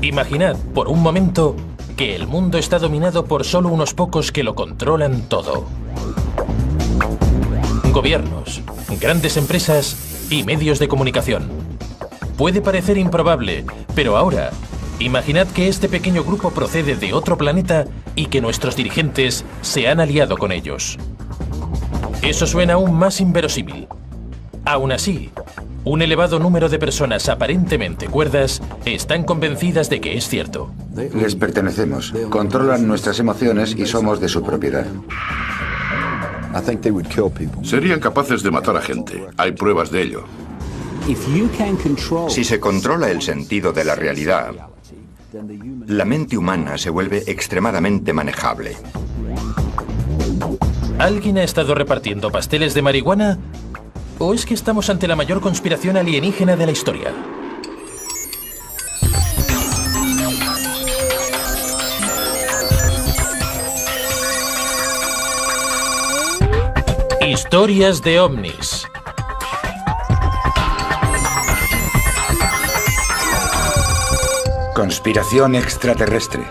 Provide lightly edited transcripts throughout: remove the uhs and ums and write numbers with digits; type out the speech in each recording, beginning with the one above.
Imaginad, por un momento, que el mundo está dominado por solo unos pocos que lo controlan todo. Gobiernos, grandes empresas y medios de comunicación. Puede parecer improbable, pero ahora, imaginad que este pequeño grupo procede de otro planeta y que nuestros dirigentes se han aliado con ellos. Eso suena aún más inverosímil. Aún así, un elevado número de personas aparentemente cuerdas están convencidas de que es cierto. Les pertenecemos, controlan nuestras emociones y somos de su propiedad. Serían capaces de matar a gente. Hay pruebas de ello. Si se controla el sentido de la realidad, la mente humana se vuelve extremadamente manejable. ¿Alguien ha estado repartiendo pasteles de marihuana? ¿O es que estamos ante la mayor conspiración alienígena de la historia? Historias de ovnis. Conspiración extraterrestre.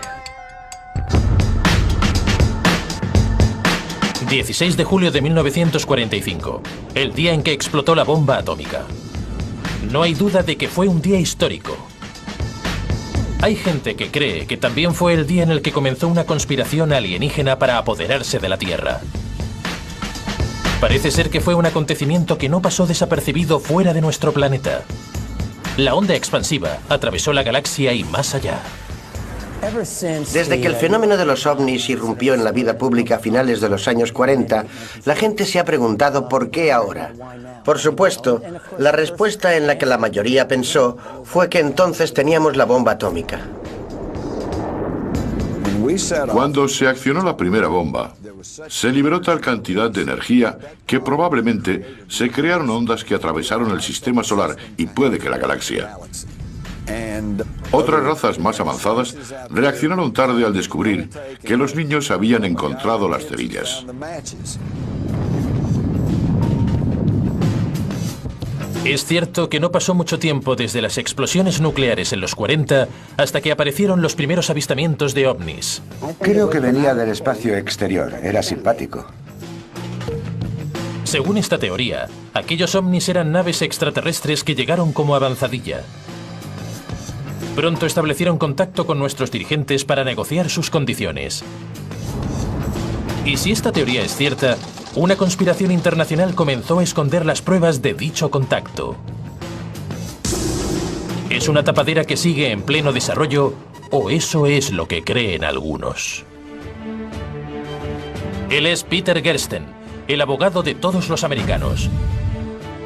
16 de julio de 1945, el día en que explotó la bomba atómica. No hay duda de que fue un día histórico. Hay gente que cree que también fue el día en el que comenzó una conspiración alienígena para apoderarse de la Tierra. Parece ser que fue un acontecimiento que no pasó desapercibido fuera de nuestro planeta. La onda expansiva atravesó la galaxia y más allá. Desde que el fenómeno de los ovnis irrumpió en la vida pública a finales de los años 40, la gente se ha preguntado por qué ahora. Por supuesto, la respuesta en la que la mayoría pensó fue que entonces teníamos la bomba atómica. Cuando se accionó la primera bomba, se liberó tal cantidad de energía que probablemente se crearon ondas que atravesaron el sistema solar y puede que la galaxia. Otras razas más avanzadas reaccionaron tarde al descubrir que los niños habían encontrado las cerillas. Es cierto que no pasó mucho tiempo desde las explosiones nucleares en los 40 hasta que aparecieron los primeros avistamientos de ovnis. Creo que venía del espacio exterior. Era simpático. Según esta teoría, aquellos ovnis eran naves extraterrestres que llegaron como avanzadilla. Pronto establecieron contacto con nuestros dirigentes para negociar sus condiciones. Y si esta teoría es cierta, una conspiración internacional comenzó a esconder las pruebas de dicho contacto. ¿Es una tapadera que sigue en pleno desarrollo o eso es lo que creen algunos? Él es Peter Gersten, el abogado de todos los americanos.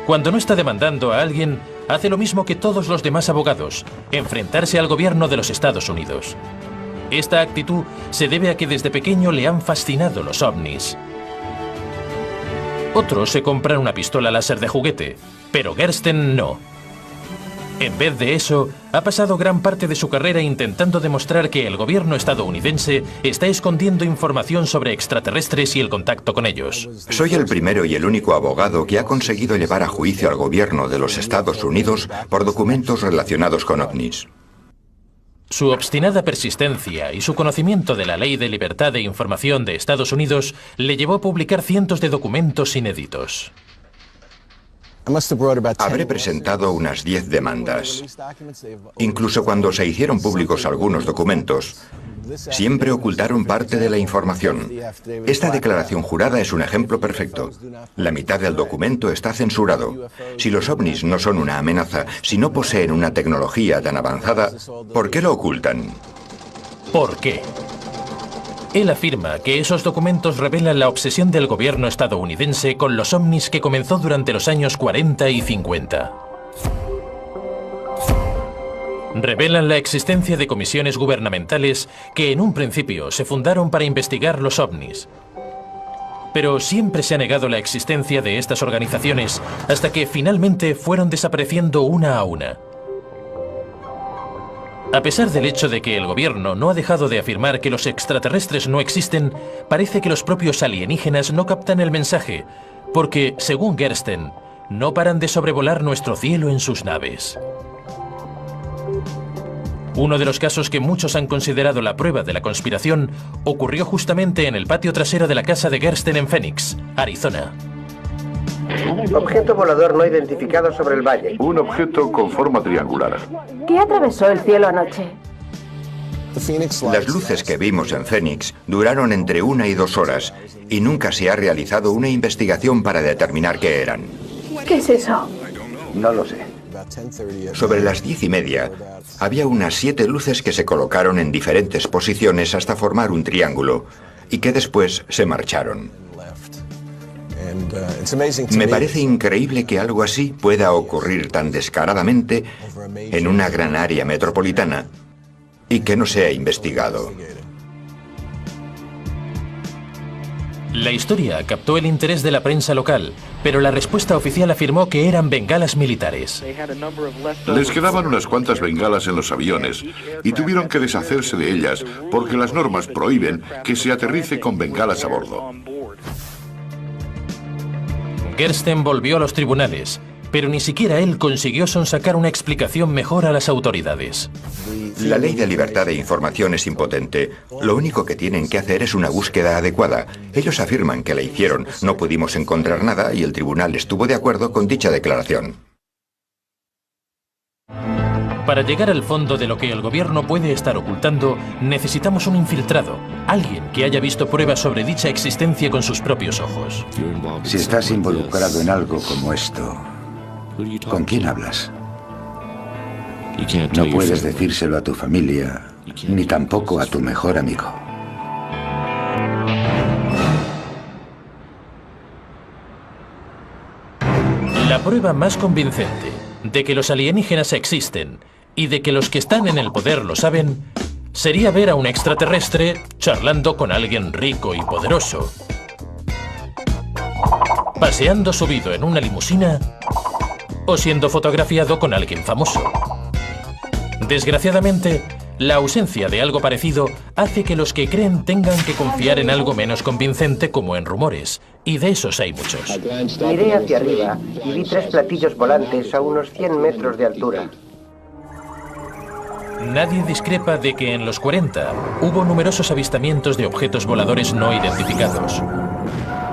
Cuando no está demandando a alguien, hace lo mismo que todos los demás abogados, enfrentarse al gobierno de los Estados Unidos. Esta actitud se debe a que desde pequeño le han fascinado los ovnis. Otros se compran una pistola láser de juguete, pero Gersten no. En vez de eso, ha pasado gran parte de su carrera intentando demostrar que el gobierno estadounidense está escondiendo información sobre extraterrestres y el contacto con ellos. Soy el primero y el único abogado que ha conseguido llevar a juicio al gobierno de los Estados Unidos por documentos relacionados con ovnis. Su obstinada persistencia y su conocimiento de la Ley de Libertad de Información de Estados Unidos le llevó a publicar cientos de documentos inéditos. Habré presentado unas 10 demandas. Incluso cuando se hicieron públicos algunos documentos, siempre ocultaron parte de la información. Esta declaración jurada es un ejemplo perfecto. La mitad del documento está censurado. Si los ovnis no son una amenaza, si no poseen una tecnología tan avanzada, ¿por qué lo ocultan? ¿Por qué? Él afirma que esos documentos revelan la obsesión del gobierno estadounidense con los ovnis que comenzó durante los años 40 y 50. Revelan la existencia de comisiones gubernamentales que en un principio se fundaron para investigar los ovnis. Pero siempre se ha negado la existencia de estas organizaciones hasta que finalmente fueron desapareciendo una a una. A pesar del hecho de que el gobierno no ha dejado de afirmar que los extraterrestres no existen, parece que los propios alienígenas no captan el mensaje, porque, según Gersten, no paran de sobrevolar nuestro cielo en sus naves. Uno de los casos que muchos han considerado la prueba de la conspiración ocurrió justamente en el patio trasero de la casa de Gersten en Phoenix, Arizona. Objeto volador no identificado sobre el valle. Un objeto con forma triangular. ¿Qué atravesó el cielo anoche? Las luces que vimos en Phoenix duraron entre 1 y 2 horas y nunca se ha realizado una investigación para determinar qué eran. ¿Qué es eso? No lo sé. Sobre las 10:30 había unas 7 luces que se colocaron en diferentes posiciones hasta formar un triángulo y que después se marcharon. Me parece increíble que algo así pueda ocurrir tan descaradamente en una gran área metropolitana y que no sea investigado. La historia captó el interés de la prensa local, pero la respuesta oficial afirmó que eran bengalas militares. Les quedaban unas cuantas bengalas en los aviones y tuvieron que deshacerse de ellas porque las normas prohíben que se aterrice con bengalas a bordo. Gersten volvió a los tribunales, pero ni siquiera él consiguió sonsacar una explicación mejor a las autoridades. La ley de libertad de información es impotente. Lo único que tienen que hacer es una búsqueda adecuada. Ellos afirman que la hicieron. No pudimos encontrar nada y el tribunal estuvo de acuerdo con dicha declaración. Para llegar al fondo de lo que el gobierno puede estar ocultando, necesitamos un infiltrado, alguien que haya visto pruebas sobre dicha existencia con sus propios ojos. Si estás involucrado en algo como esto, ¿con quién hablas? No puedes decírselo a tu familia, ni tampoco a tu mejor amigo. La prueba más convincente de que los alienígenas existen y de que los que están en el poder lo saben, sería ver a un extraterrestre charlando con alguien rico y poderoso, paseando subido en una limusina o siendo fotografiado con alguien famoso. Desgraciadamente, la ausencia de algo parecido hace que los que creen tengan que confiar en algo menos convincente como en rumores, y de esos hay muchos. Miré hacia arriba y vi 3 platillos volantes a unos 100 metros de altura. Nadie discrepa de que en los 40 hubo numerosos avistamientos de objetos voladores no identificados.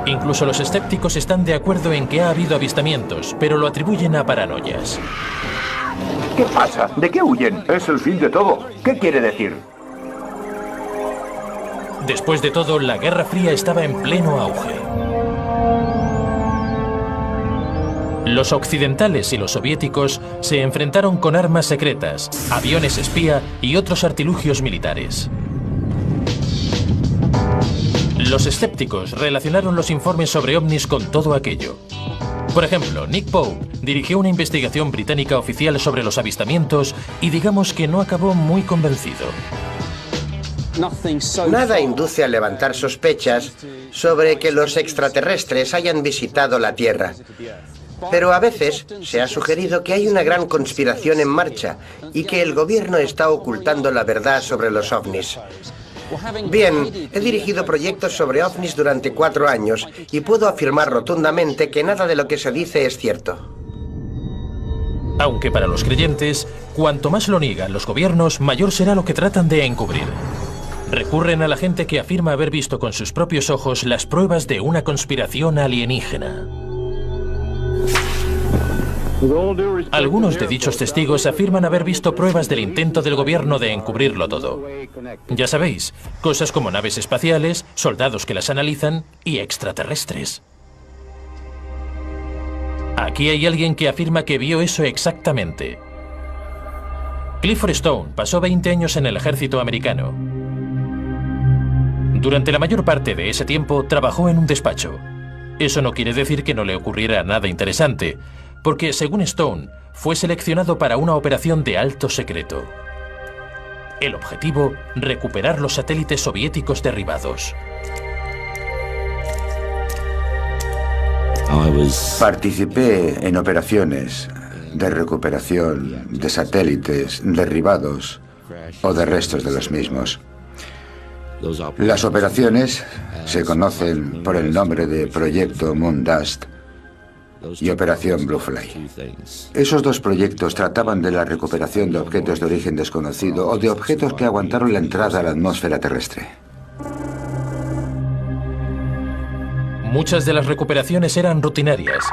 Incluso los escépticos están de acuerdo en que ha habido avistamientos, pero lo atribuyen a paranoias. ¿Qué pasa? ¿De qué huyen? Es el fin de todo. ¿Qué quiere decir? Después de todo, la Guerra Fría estaba en pleno auge. Los occidentales y los soviéticos se enfrentaron con armas secretas, aviones espía y otros artilugios militares. Los escépticos relacionaron los informes sobre ovnis con todo aquello. Por ejemplo, Nick Pope dirigió una investigación británica oficial sobre los avistamientos y digamos que no acabó muy convencido. Nada induce a levantar sospechas sobre que los extraterrestres hayan visitado la Tierra. Pero a veces se ha sugerido que hay una gran conspiración en marcha y que el gobierno está ocultando la verdad sobre los ovnis. Bien, he dirigido proyectos sobre ovnis durante 4 años y puedo afirmar rotundamente que nada de lo que se dice es cierto. Aunque para los creyentes, cuanto más lo niegan los gobiernos, mayor será lo que tratan de encubrir. Recurren a la gente que afirma haber visto con sus propios ojos las pruebas de una conspiración alienígena. Algunos de dichos testigos afirman haber visto pruebas del intento del gobierno de encubrirlo todo. Ya sabéis, cosas como naves espaciales, soldados que las analizan y extraterrestres. Aquí hay alguien que afirma que vio eso exactamente. Clifford Stone pasó 20 años en el ejército americano. Durante la mayor parte de ese tiempo trabajó en un despacho. Eso no quiere decir que no le ocurriera nada interesante, porque, según Stone, fue seleccionado para una operación de alto secreto. El objetivo, recuperar los satélites soviéticos derribados. Participé en operaciones de recuperación de satélites derribados o de restos de los mismos. Las operaciones se conocen por el nombre de Proyecto Moondust y Operación Bluefly. Esos dos proyectos trataban de la recuperación de objetos de origen desconocido o de objetos que aguantaron la entrada a la atmósfera terrestre. Muchas de las recuperaciones eran rutinarias,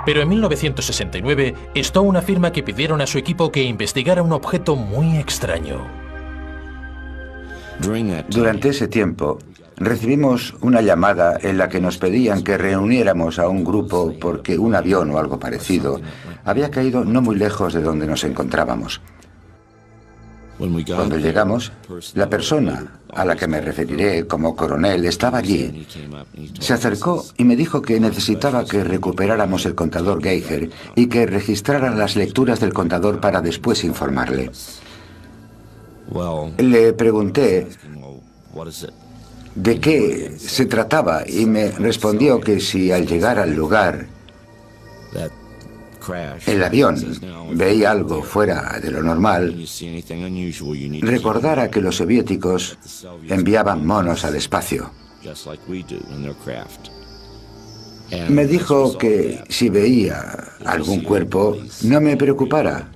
pero en 1969 Stone afirma que pidieron a su equipo que investigara un objeto muy extraño. Durante ese tiempo, recibimos una llamada en la que nos pedían que reuniéramos a un grupo porque un avión o algo parecido había caído no muy lejos de donde nos encontrábamos. Cuando llegamos, la persona a la que me referiré como coronel estaba allí. Se acercó y me dijo que necesitaba que recuperáramos el contador Geiger y que registrara las lecturas del contador para después informarle. Le pregunté de qué se trataba y me respondió que si al llegar al lugar el avión veía algo fuera de lo normal, recordara que los soviéticos enviaban monos al espacio. Me dijo que si veía algún cuerpo, no me preocupara,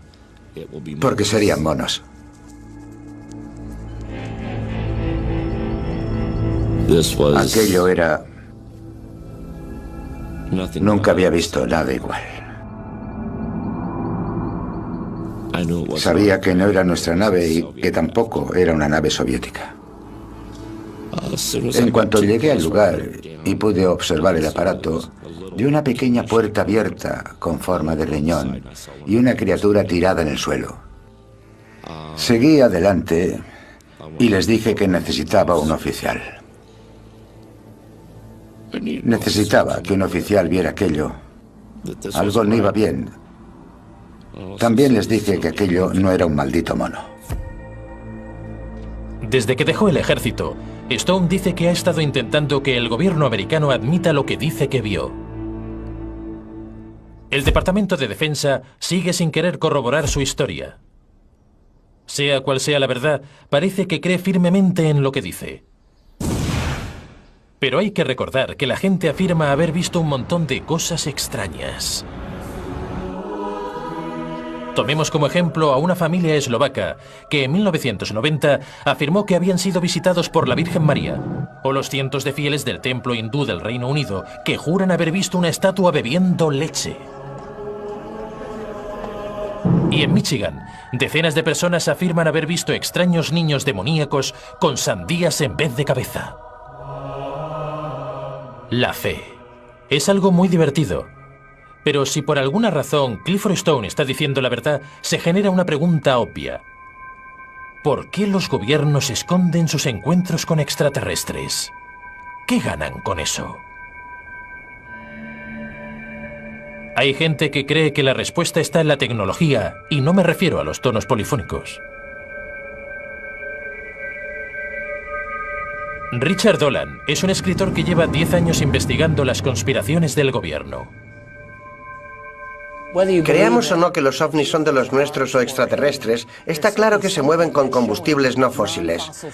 porque serían monos. Aquello era... Nunca había visto nada igual. Sabía que no era nuestra nave y que tampoco era una nave soviética. En cuanto llegué al lugar y pude observar el aparato, vi una pequeña puerta abierta con forma de riñón y una criatura tirada en el suelo. Seguí adelante y les dije que necesitaba un oficial. Necesitaba que un oficial viera aquello. Algo no iba bien. También les dije que aquello no era un maldito mono. Desde que dejó el ejército, Stone dice que ha estado intentando que el gobierno americano admita lo que dice que vio. El Departamento de Defensa sigue sin querer corroborar su historia. Sea cual sea la verdad, parece que cree firmemente en lo que dice. Pero hay que recordar que la gente afirma haber visto un montón de cosas extrañas. Tomemos como ejemplo a una familia eslovaca que en 1990 afirmó que habían sido visitados por la Virgen María, o los cientos de fieles del templo hindú del Reino Unido que juran haber visto una estatua bebiendo leche. Y en Michigan, decenas de personas afirman haber visto extraños niños demoníacos con sandías en vez de cabeza. La fe es algo muy divertido. Pero si por alguna razón Clifford Stone está diciendo la verdad, se genera una pregunta obvia. ¿Por qué los gobiernos esconden sus encuentros con extraterrestres? ¿Qué ganan con eso? Hay gente que cree que la respuesta está en la tecnología, y no me refiero a los tonos polifónicos. Richard Dolan es un escritor que lleva 10 años investigando las conspiraciones del gobierno. Creamos o no que los ovnis son de los nuestros o extraterrestres, está claro que se mueven con combustibles no fósiles.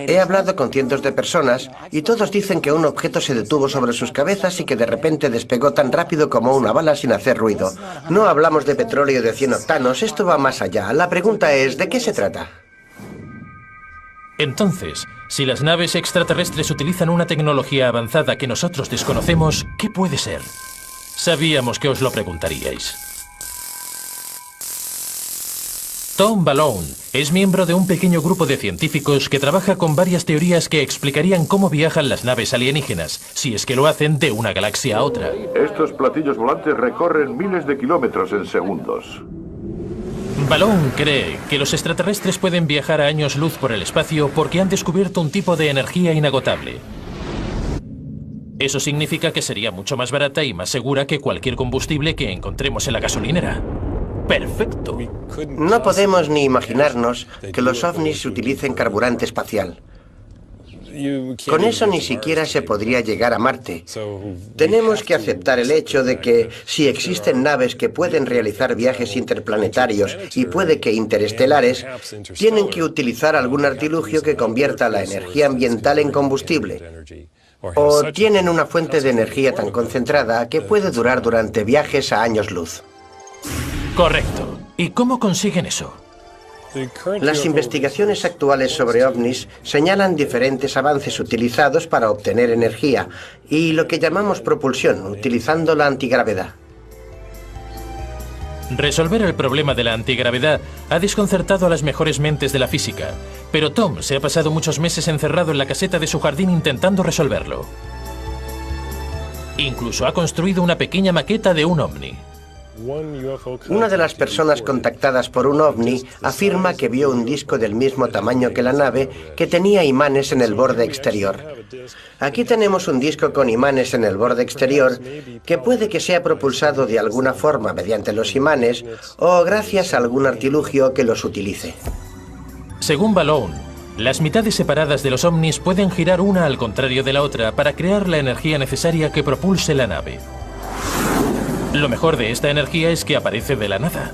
He hablado con cientos de personas y todos dicen que un objeto se detuvo sobre sus cabezas y que de repente despegó tan rápido como una bala sin hacer ruido. No hablamos de petróleo de 100 octanos, esto va más allá. La pregunta es, ¿de qué se trata? Entonces, si las naves extraterrestres utilizan una tecnología avanzada que nosotros desconocemos, ¿qué puede ser? Sabíamos que os lo preguntaríais. Tom Balone es miembro de un pequeño grupo de científicos que trabaja con varias teorías que explicarían cómo viajan las naves alienígenas, si es que lo hacen de una galaxia a otra. Estos platillos volantes recorren miles de kilómetros en segundos. Balone cree que los extraterrestres pueden viajar a años luz por el espacio porque han descubierto un tipo de energía inagotable. Eso significa que sería mucho más barata y más segura que cualquier combustible que encontremos en la gasolinera. ¡Perfecto! No podemos ni imaginarnos que los ovnis utilicen carburante espacial. Con eso ni siquiera se podría llegar a Marte. Tenemos que aceptar el hecho de que si existen naves que pueden realizar viajes interplanetarios y puede que interestelares, tienen que utilizar algún artilugio que convierta la energía ambiental en combustible. o tienen una fuente de energía tan concentrada que puede durar durante viajes a años luz. Correcto. ¿Y cómo consiguen eso? Las investigaciones actuales sobre ovnis señalan diferentes avances utilizados para obtener energía y lo que llamamos propulsión, utilizando la antigravedad. Resolver el problema de la antigravedad ha desconcertado a las mejores mentes de la física, pero Tom se ha pasado muchos meses encerrado en la caseta de su jardín intentando resolverlo. Incluso ha construido una pequeña maqueta de un ovni. Una de las personas contactadas por un ovni afirma que vio un disco del mismo tamaño que la nave que tenía imanes en el borde exterior. Aquí tenemos un disco con imanes en el borde exterior que puede que sea propulsado de alguna forma mediante los imanes o gracias a algún artilugio que los utilice. Según Balloon, las mitades separadas de los ovnis pueden girar una al contrario de la otra para crear la energía necesaria que propulse la nave. Lo mejor de esta energía es que aparece de la nada.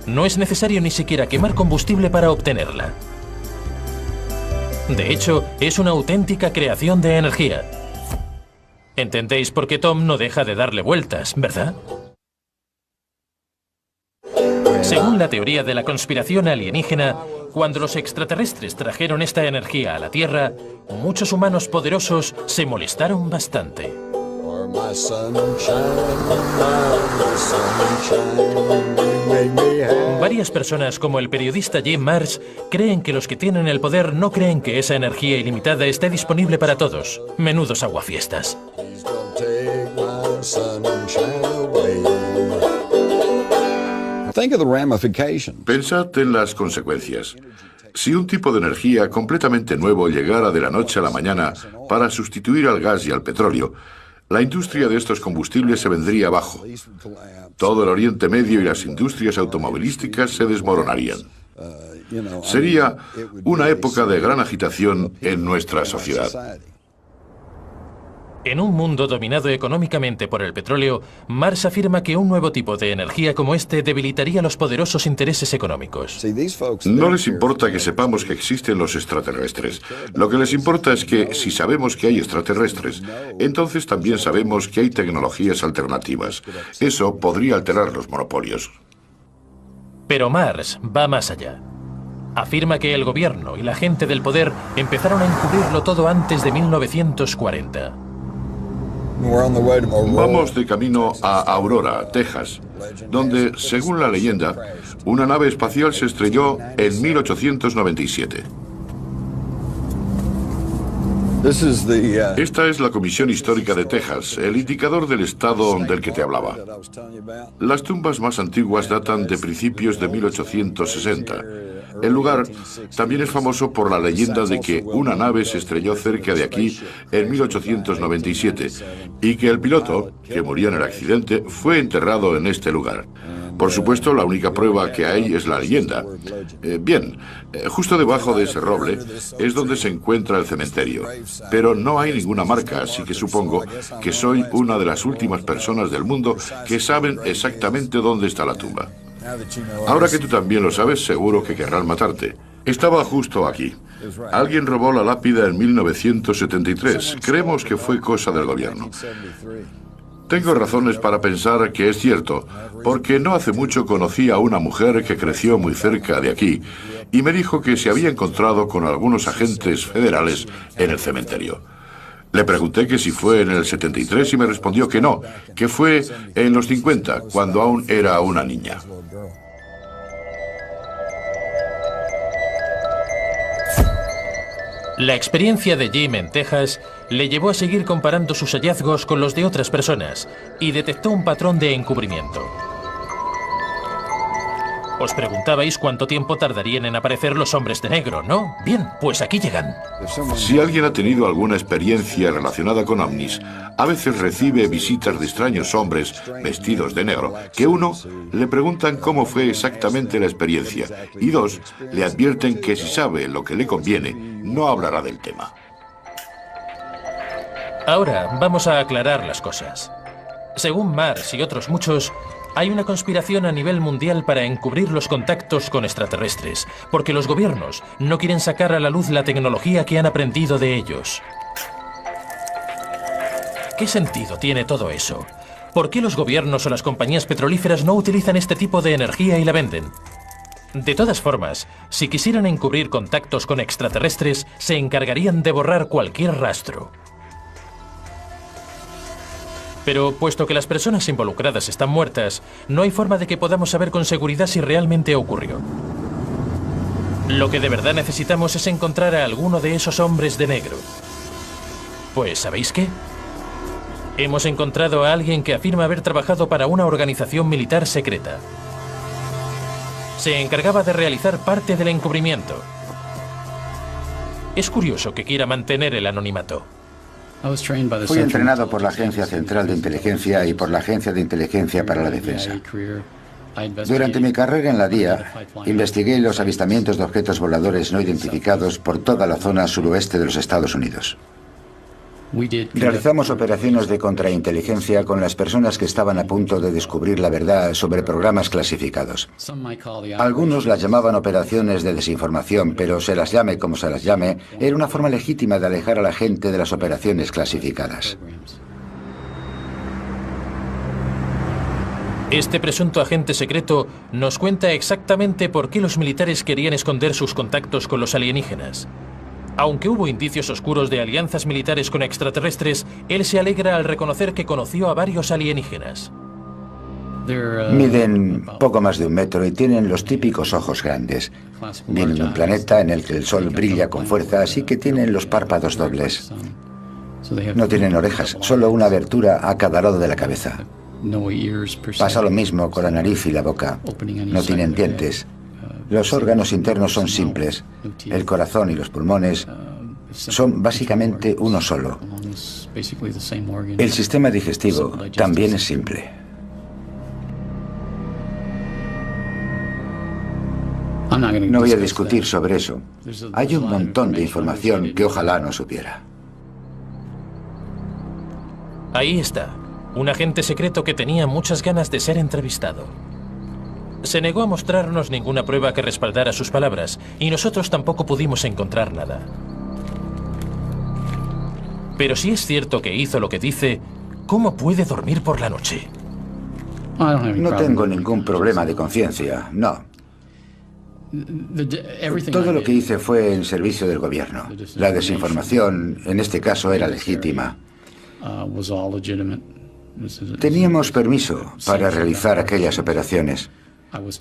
No es necesario ni siquiera quemar combustible para obtenerla. De hecho, es una auténtica creación de energía. Entendéis por qué Tom no deja de darle vueltas, ¿verdad? Según la teoría de la conspiración alienígena, cuando los extraterrestres trajeron esta energía a la Tierra, muchos humanos poderosos se molestaron bastante. Varias personas, como el periodista Jim Marrs, creen que los que tienen el poder no creen que esa energía ilimitada esté disponible para todos. Menudos aguafiestas. Pensad en las consecuencias. Si un tipo de energía completamente nuevo llegara de la noche a la mañana para sustituir al gas y al petróleo, la industria de estos combustibles se vendría abajo. Todo el Oriente Medio y las industrias automovilísticas se desmoronarían. Sería una época de gran agitación en nuestra sociedad. En un mundo dominado económicamente por el petróleo, Marrs afirma que un nuevo tipo de energía como este debilitaría los poderosos intereses económicos. No les importa que sepamos que existen los extraterrestres. Lo que les importa es que si sabemos que hay extraterrestres, entonces también sabemos que hay tecnologías alternativas. Eso podría alterar los monopolios. Pero Marrs va más allá. Afirma que el gobierno y la gente del poder empezaron a encubrirlo todo antes de 1940. Vamos de camino a Aurora, Texas, donde, según la leyenda, una nave espacial se estrelló en 1897. Esta es la Comisión Histórica de Texas, el indicador del estado del que te hablaba. Las tumbas más antiguas datan de principios de 1860. El lugar también es famoso por la leyenda de que una nave se estrelló cerca de aquí en 1897 y que el piloto, que murió en el accidente, fue enterrado en este lugar. Por supuesto, la única prueba que hay es la leyenda. Justo debajo de ese roble es donde se encuentra el cementerio. Pero no hay ninguna marca, así que supongo que soy una de las últimas personas del mundo que saben exactamente dónde está la tumba. Ahora que tú también lo sabes, seguro que querrán matarte. Estaba justo aquí. Alguien robó la lápida en 1973. Creemos que fue cosa del gobierno. Tengo razones para pensar que es cierto, porque no hace mucho conocí a una mujer que creció muy cerca de aquí y me dijo que se había encontrado con algunos agentes federales en el cementerio. Le pregunté que si fue en el 73 y me respondió que no, que fue en los 50, cuando aún era una niña. La experiencia de Jim en Texas le llevó a seguir comparando sus hallazgos con los de otras personas y detectó un patrón de encubrimiento. Os preguntabais cuánto tiempo tardarían en aparecer los hombres de negro, ¿no? Bien, pues aquí llegan. Si alguien ha tenido alguna experiencia relacionada con ovnis, a veces recibe visitas de extraños hombres vestidos de negro, que uno, le preguntan cómo fue exactamente la experiencia, y dos, le advierten que si sabe lo que le conviene, no hablará del tema. Ahora vamos a aclarar las cosas. Según Marrs y otros muchos, hay una conspiración a nivel mundial para encubrir los contactos con extraterrestres, porque los gobiernos no quieren sacar a la luz la tecnología que han aprendido de ellos. ¿Qué sentido tiene todo eso? ¿Por qué los gobiernos o las compañías petrolíferas no utilizan este tipo de energía y la venden? De todas formas, si quisieran encubrir contactos con extraterrestres, se encargarían de borrar cualquier rastro. Pero, puesto que las personas involucradas están muertas, no hay forma de que podamos saber con seguridad si realmente ocurrió. Lo que de verdad necesitamos es encontrar a alguno de esos hombres de negro. Pues, ¿sabéis qué? Hemos encontrado a alguien que afirma haber trabajado para una organización militar secreta. Se encargaba de realizar parte del encubrimiento. Es curioso que quiera mantener el anonimato. Fui entrenado por la Agencia Central de Inteligencia y por la Agencia de Inteligencia para la Defensa. Durante mi carrera en la DIA, investigué los avistamientos de objetos voladores no identificados por toda la zona suroeste de los Estados Unidos. Realizamos operaciones de contrainteligencia con las personas que estaban a punto de descubrir la verdad sobre programas clasificados. Algunos las llamaban operaciones de desinformación, pero se las llame como se las llame, era una forma legítima de alejar a la gente de las operaciones clasificadas. Este presunto agente secreto nos cuenta exactamente por qué los militares querían esconder sus contactos con los alienígenas. Aunque hubo indicios oscuros de alianzas militares con extraterrestres, él se alegra al reconocer que conoció a varios alienígenas. Miden poco más de 1 metro y tienen los típicos ojos grandes. Vienen de un planeta en el que el sol brilla con fuerza, así que tienen los párpados dobles. No tienen orejas, solo una abertura a cada lado de la cabeza. Pasa lo mismo con la nariz y la boca. No tienen dientes. Los órganos internos son simples. El corazón y los pulmones son básicamente uno solo. El sistema digestivo también es simple. No voy a discutir sobre eso. Hay un montón de información que ojalá no supiera. Ahí está, un agente secreto que tenía muchas ganas de ser entrevistado. Se negó a mostrarnos ninguna prueba que respaldara sus palabras, y nosotros tampoco pudimos encontrar nada. Pero si es cierto que hizo lo que dice, ¿cómo puede dormir por la noche? No tengo ningún problema de conciencia, no. Todo lo que hice fue en servicio del gobierno. La desinformación, en este caso, era legítima. Teníamos permiso para realizar aquellas operaciones.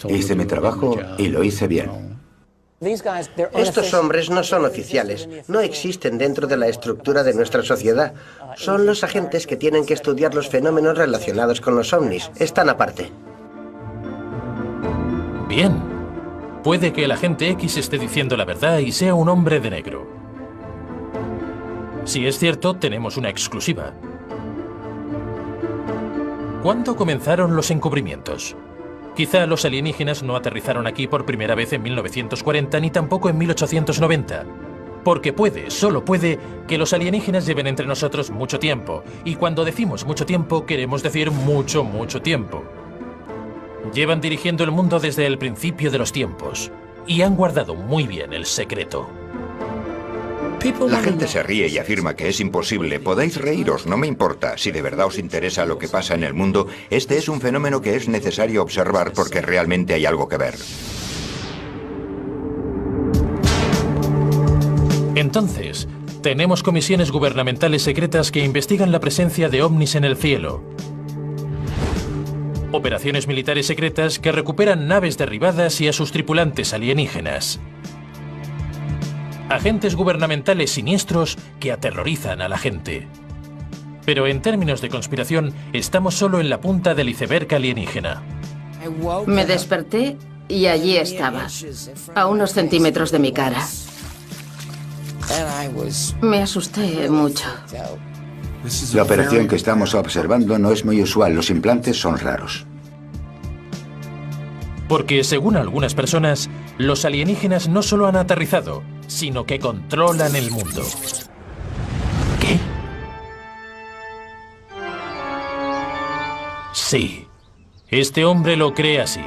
Hice mi trabajo y lo hice bien. Estos hombres no son oficiales, no existen dentro de la estructura de nuestra sociedad. Son los agentes que tienen que estudiar los fenómenos relacionados con los ovnis. Están aparte. Bien. Puede que el agente X esté diciendo la verdad y sea un hombre de negro. Si es cierto, tenemos una exclusiva. ¿Cuándo comenzaron los encubrimientos? Quizá los alienígenas no aterrizaron aquí por primera vez en 1940 ni tampoco en 1890. Porque puede, solo puede, que los alienígenas lleven entre nosotros mucho tiempo. Y cuando decimos mucho tiempo, queremos decir mucho, mucho tiempo. Llevan dirigiendo el mundo desde el principio de los tiempos. Y han guardado muy bien el secreto. La gente se ríe y afirma que es imposible. Podéis reíros, no me importa. Si de verdad os interesa lo que pasa en el mundo, este es un fenómeno que es necesario observar porque realmente hay algo que ver. Entonces, tenemos comisiones gubernamentales secretas que investigan la presencia de ovnis en el cielo. Operaciones militares secretas que recuperan naves derribadas y a sus tripulantes alienígenas. Agentes gubernamentales siniestros que aterrorizan a la gente. Pero en términos de conspiración, estamos solo en la punta del iceberg alienígena. Me desperté y allí estaba, a unos centímetros de mi cara. Me asusté mucho. La operación que estamos observando no es muy usual, los implantes son raros. Porque, según algunas personas, los alienígenas no solo han aterrizado, sino que controlan el mundo. ¿Qué? Sí, este hombre lo cree así.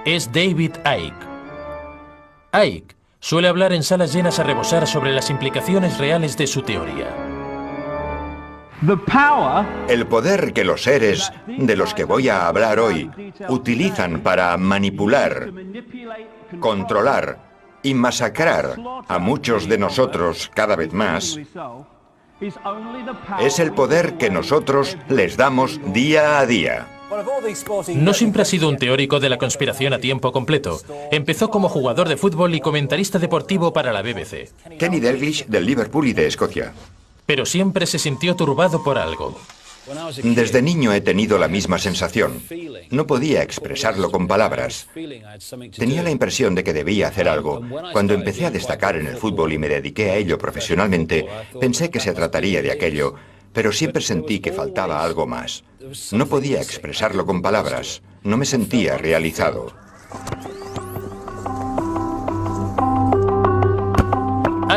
Es David Icke. Icke suele hablar en salas llenas a rebosar sobre las implicaciones reales de su teoría. El poder que los seres de los que voy a hablar hoy utilizan para manipular, controlar y masacrar a muchos de nosotros cada vez más, es el poder que nosotros les damos día a día. No siempre ha sido un teórico de la conspiración a tiempo completo. Empezó como jugador de fútbol y comentarista deportivo para la BBC. Kenny Dalglish del Liverpool y de Escocia. Pero siempre se sintió turbado por algo. Desde niño he tenido la misma sensación. No podía expresarlo con palabras. Tenía la impresión de que debía hacer algo. Cuando empecé a destacar en el fútbol y me dediqué a ello profesionalmente, pensé que se trataría de aquello, pero siempre sentí que faltaba algo más. No podía expresarlo con palabras. No me sentía realizado.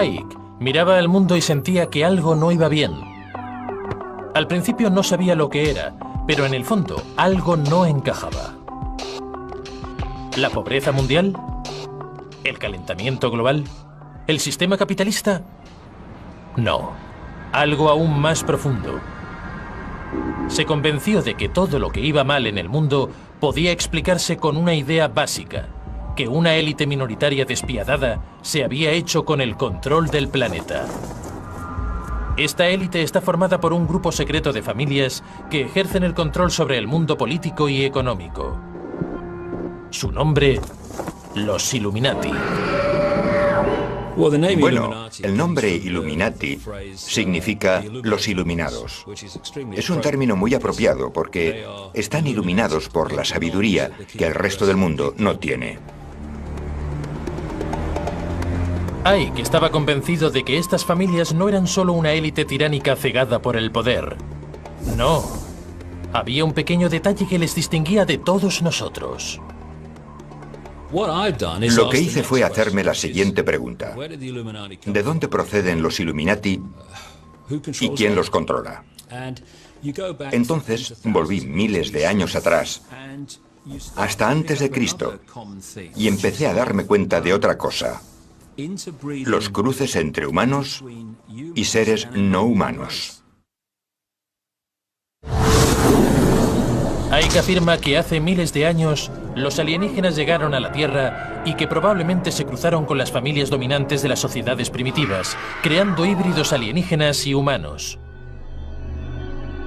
Icke miraba al mundo y sentía que algo no iba bien. Al principio no sabía lo que era, pero en el fondo algo no encajaba. ¿La pobreza mundial? ¿El calentamiento global? ¿El sistema capitalista? No, algo aún más profundo. Se convenció de que todo lo que iba mal en el mundo podía explicarse con una idea básica, que una élite minoritaria despiadada se había hecho con el control del planeta. Esta élite está formada por un grupo secreto de familias que ejercen el control sobre el mundo político y económico. Su nombre, los Illuminati. Bueno, el nombre Illuminati significa los iluminados. Es un término muy apropiado porque están iluminados por la sabiduría que el resto del mundo no tiene. Icke estaba convencido de que estas familias no eran solo una élite tiránica cegada por el poder. No, había un pequeño detalle que les distinguía de todos nosotros. Lo que hice fue hacerme la siguiente pregunta. ¿De dónde proceden los Illuminati y quién los controla? Entonces volví miles de años atrás, hasta antes de Cristo, y empecé a darme cuenta de otra cosa. Los cruces entre humanos y seres no humanos. Icke afirma que hace miles de años los alienígenas llegaron a la Tierra y que probablemente se cruzaron con las familias dominantes de las sociedades primitivas, creando híbridos alienígenas y humanos.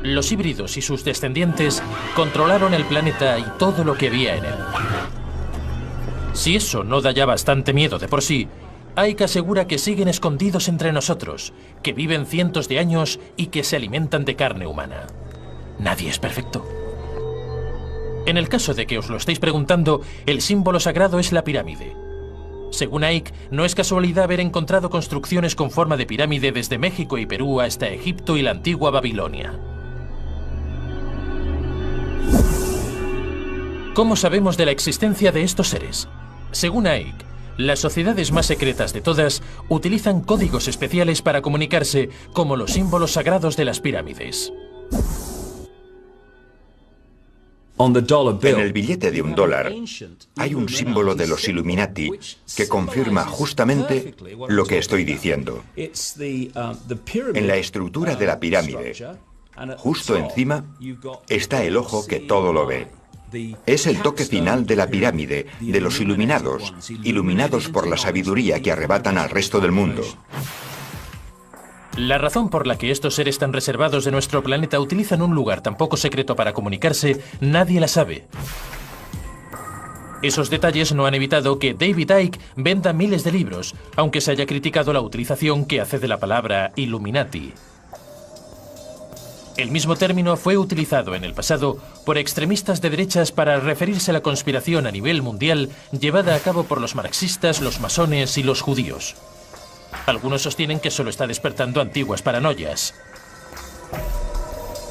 Los híbridos y sus descendientes controlaron el planeta y todo lo que había en él. Si eso no da ya bastante miedo de por sí, Icke asegura que siguen escondidos entre nosotros, que viven cientos de años y que se alimentan de carne humana. Nadie es perfecto. En el caso de que os lo estéis preguntando, el símbolo sagrado es la pirámide. Según Icke, no es casualidad haber encontrado construcciones con forma de pirámide desde México y Perú hasta Egipto y la antigua Babilonia. ¿Cómo sabemos de la existencia de estos seres? Según Icke, las sociedades más secretas de todas utilizan códigos especiales para comunicarse, como los símbolos sagrados de las pirámides. En el billete de $1 hay un símbolo de los Illuminati que confirma justamente lo que estoy diciendo. En la estructura de la pirámide, justo encima, está el ojo que todo lo ve. Es el toque final de la pirámide, de los iluminados, iluminados por la sabiduría que arrebatan al resto del mundo. La razón por la que estos seres tan reservados de nuestro planeta utilizan un lugar tan poco secreto para comunicarse, nadie la sabe. Esos detalles no han evitado que David Icke venda miles de libros, aunque se haya criticado la utilización que hace de la palabra Illuminati. El mismo término fue utilizado en el pasado por extremistas de derechas para referirse a la conspiración a nivel mundial llevada a cabo por los marxistas, los masones y los judíos. Algunos sostienen que solo está despertando antiguas paranoias.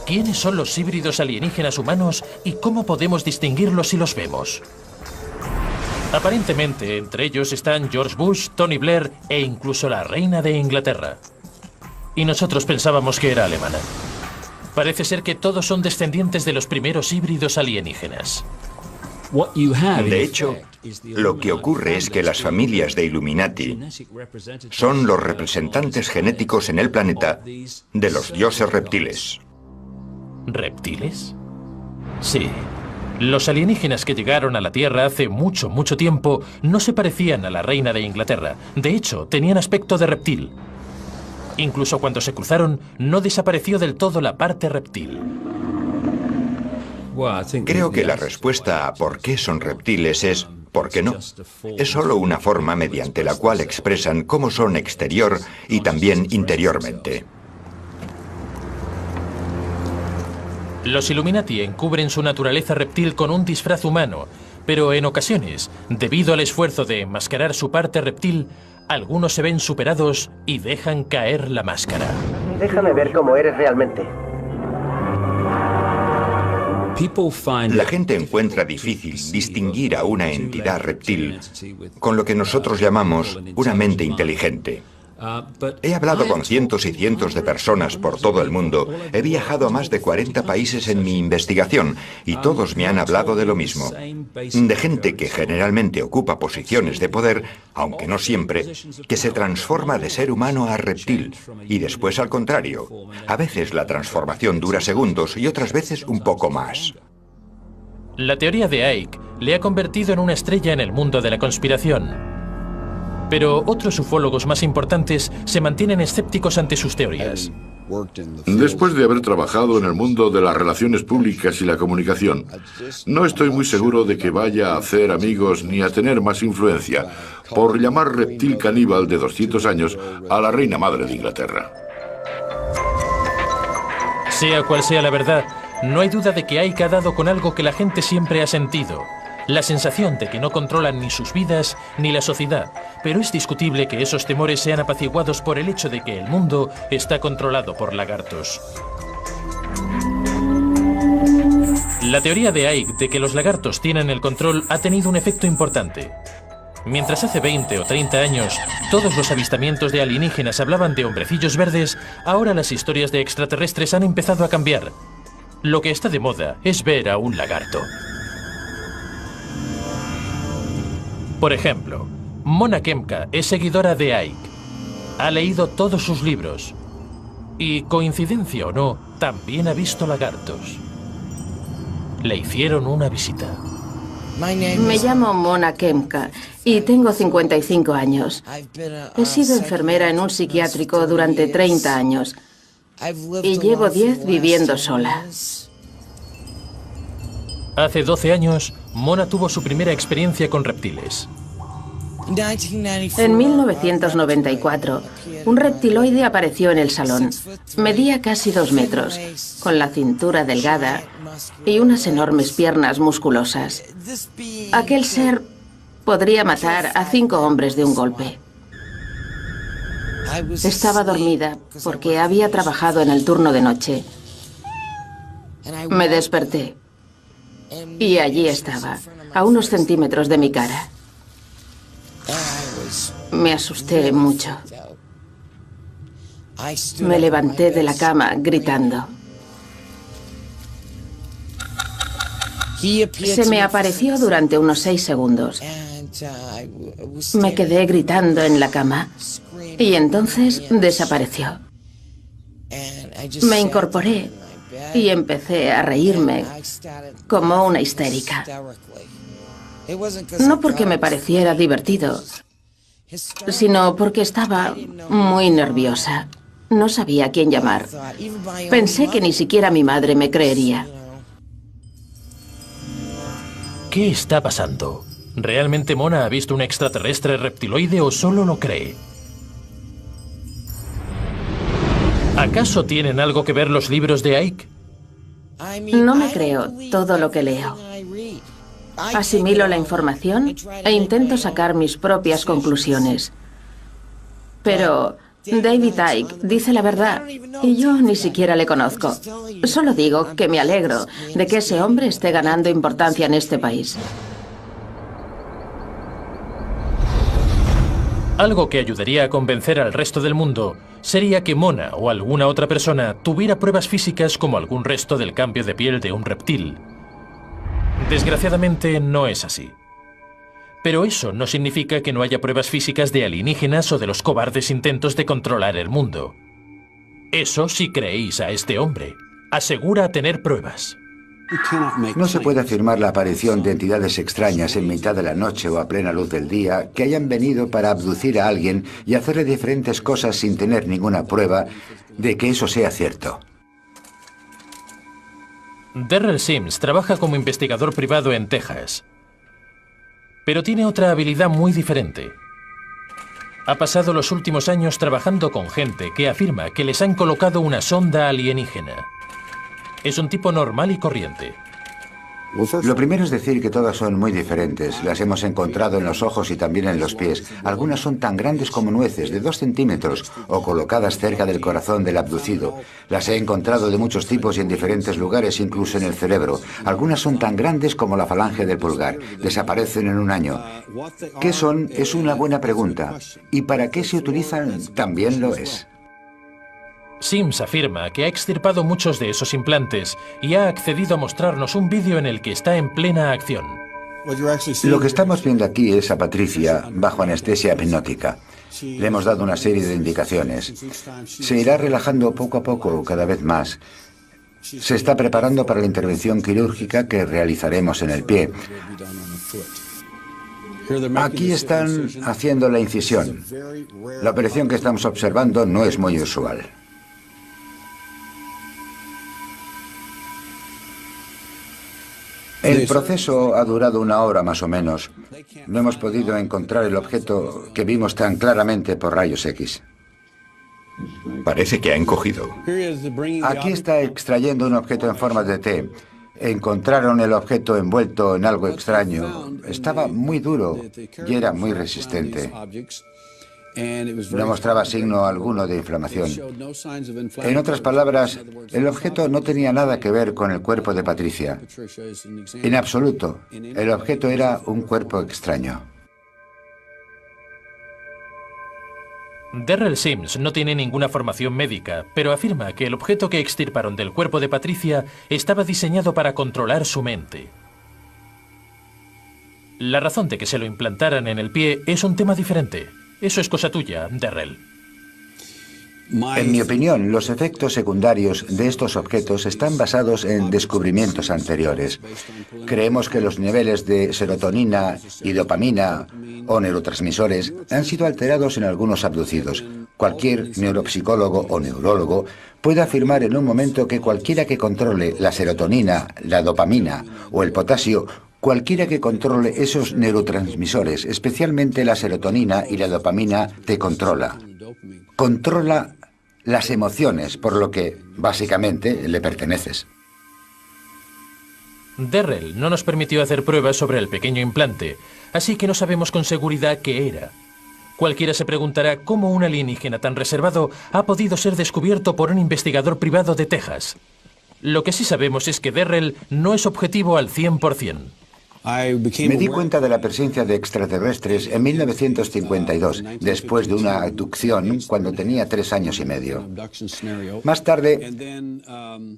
¿Quiénes son los híbridos alienígenas humanos y cómo podemos distinguirlos si los vemos? Aparentemente, entre ellos están George Bush, Tony Blair e incluso la reina de Inglaterra. Y nosotros pensábamos que era alemana. Parece ser que todos son descendientes de los primeros híbridos alienígenas. De hecho, Lo que ocurre es que las familias de Illuminati son los representantes genéticos en el planeta de los dioses reptiles. ¿Reptiles? Sí. Los alienígenas que llegaron a la Tierra hace mucho, mucho tiempo no se parecían a la reina de Inglaterra. De hecho, tenían aspecto de reptil. Incluso cuando se cruzaron, no desapareció del todo la parte reptil. Creo que la respuesta a por qué son reptiles es ¿por qué no? Es solo una forma mediante la cual expresan cómo son exterior y también interiormente. Los Illuminati encubren su naturaleza reptil con un disfraz humano, pero en ocasiones, debido al esfuerzo de enmascarar su parte reptil, algunos se ven superados y dejan caer la máscara. Déjame ver cómo eres realmente. La gente encuentra difícil distinguir a una entidad reptil con lo que nosotros llamamos una mente inteligente. He hablado con cientos y cientos de personas por todo el mundo. He viajado a más de 40 países en mi investigación y todos me han hablado de lo mismo. De gente que generalmente ocupa posiciones de poder, aunque no siempre, que se transforma de ser humano a reptil y después al contrario. A veces la transformación dura segundos y otras veces un poco más. La teoría de Icke le ha convertido en una estrella en el mundo de la conspiración. Pero otros ufólogos más importantes se mantienen escépticos ante sus teorías. Después de haber trabajado en el mundo de las relaciones públicas y la comunicación, no estoy muy seguro de que vaya a hacer amigos ni a tener más influencia por llamar reptil caníbal de 200 años a la reina madre de Inglaterra. Sea cual sea la verdad, no hay duda de que Icke ha dado con algo que la gente siempre ha sentido. La sensación de que no controlan ni sus vidas ni la sociedad, pero es discutible que esos temores sean apaciguados por el hecho de que el mundo está controlado por lagartos. La teoría de Icke de que los lagartos tienen el control ha tenido un efecto importante. Mientras hace 20 o 30 años todos los avistamientos de alienígenas hablaban de hombrecillos verdes, ahora las historias de extraterrestres han empezado a cambiar. Lo que está de moda es ver a un lagarto. Por ejemplo, Mona Kemka es seguidora de Icke. Ha leído todos sus libros. Y, coincidencia o no, también ha visto lagartos. Le hicieron una visita. Me llamo Mona Kemka y tengo 55 años. He sido enfermera en un psiquiátrico durante 30 años. Y llevo 10 viviendo sola. Hace 12 años, Mona tuvo su primera experiencia con reptiles. En 1994, un reptiloide apareció en el salón. Medía casi 2 metros, con la cintura delgada y unas enormes piernas musculosas. Aquel ser podría matar a 5 hombres de un golpe. Estaba dormida porque había trabajado en el turno de noche. Me desperté. Y allí estaba, a unos centímetros de mi cara. Me asusté mucho. Me levanté de la cama gritando. Se me apareció durante unos 6 segundos. Me quedé gritando en la cama y entonces desapareció. Me incorporé y empecé a reírme como una histérica. No porque me pareciera divertido, sino porque estaba muy nerviosa. No sabía a quién llamar. Pensé que ni siquiera mi madre me creería. ¿Qué está pasando? ¿Realmente Mona ha visto un extraterrestre reptiloide o solo lo cree? ¿Acaso tienen algo que ver los libros de Icke? No me creo todo lo que leo. Asimilo la información e intento sacar mis propias conclusiones. Pero David Icke dice la verdad y yo ni siquiera le conozco. Solo digo que me alegro de que ese hombre esté ganando importancia en este país. Algo que ayudaría a convencer al resto del mundo sería que Mona o alguna otra persona tuviera pruebas físicas como algún resto del cambio de piel de un reptil. Desgraciadamente no es así. Pero eso no significa que no haya pruebas físicas de alienígenas o de los cobardes intentos de controlar el mundo. Eso si creéis a este hombre. Asegura tener pruebas. No se puede afirmar la aparición de entidades extrañas en mitad de la noche o a plena luz del día que hayan venido para abducir a alguien y hacerle diferentes cosas sin tener ninguna prueba de que eso sea cierto. Darrell Sims trabaja como investigador privado en Texas. Pero tiene otra habilidad muy diferente. Ha pasado los últimos años trabajando con gente que afirma que les han colocado una sonda alienígena. Es un tipo normal y corriente. Lo primero es decir que todas son muy diferentes. Las hemos encontrado en los ojos y también en los pies. Algunas son tan grandes como nueces, de 2 centímetros, o colocadas cerca del corazón del abducido. Las he encontrado de muchos tipos y en diferentes lugares, incluso en el cerebro. Algunas son tan grandes como la falange del pulgar. Desaparecen en un año. ¿Qué son? Es una buena pregunta. ¿Y para qué se utilizan? También lo es. Sims afirma que ha extirpado muchos de esos implantes y ha accedido a mostrarnos un vídeo en el que está en plena acción. Lo que estamos viendo aquí es a Patricia bajo anestesia hipnótica. Le hemos dado una serie de indicaciones. Se irá relajando poco a poco, cada vez más. Se está preparando para la intervención quirúrgica que realizaremos en el pie. Aquí están haciendo la incisión. La operación que estamos observando no es muy usual. El proceso ha durado 1 hora más o menos. No hemos podido encontrar el objeto que vimos tan claramente por rayos X. Parece que ha encogido. Aquí está extrayendo un objeto en forma de T. Encontraron el objeto envuelto en algo extraño. Estaba muy duro y era muy resistente. No mostraba signo alguno de inflamación. En otras palabras, el objeto no tenía nada que ver con el cuerpo de Patricia. En absoluto. El objeto era un cuerpo extraño. Darrell Sims no tiene ninguna formación médica, pero afirma que el objeto que extirparon del cuerpo de Patricia estaba diseñado para controlar su mente. La razón de que se lo implantaran en el pie es un tema diferente. Eso es cosa tuya, Darrell. En mi opinión, los efectos secundarios de estos objetos están basados en descubrimientos anteriores. Creemos que los niveles de serotonina y dopamina o neurotransmisores han sido alterados en algunos abducidos. Cualquier neuropsicólogo o neurólogo puede afirmar en un momento que cualquiera que controle la serotonina, la dopamina o el potasio, cualquiera que controle esos neurotransmisores, especialmente la serotonina y la dopamina, te controla. Controla las emociones, por lo que, básicamente, le perteneces. Darrell no nos permitió hacer pruebas sobre el pequeño implante, así que no sabemos con seguridad qué era. Cualquiera se preguntará cómo un alienígena tan reservado ha podido ser descubierto por un investigador privado de Texas. Lo que sí sabemos es que Darrell no es objetivo al 100%. Me di cuenta de la presencia de extraterrestres en 1952, después de una abducción cuando tenía 3 años y medio. Más tarde,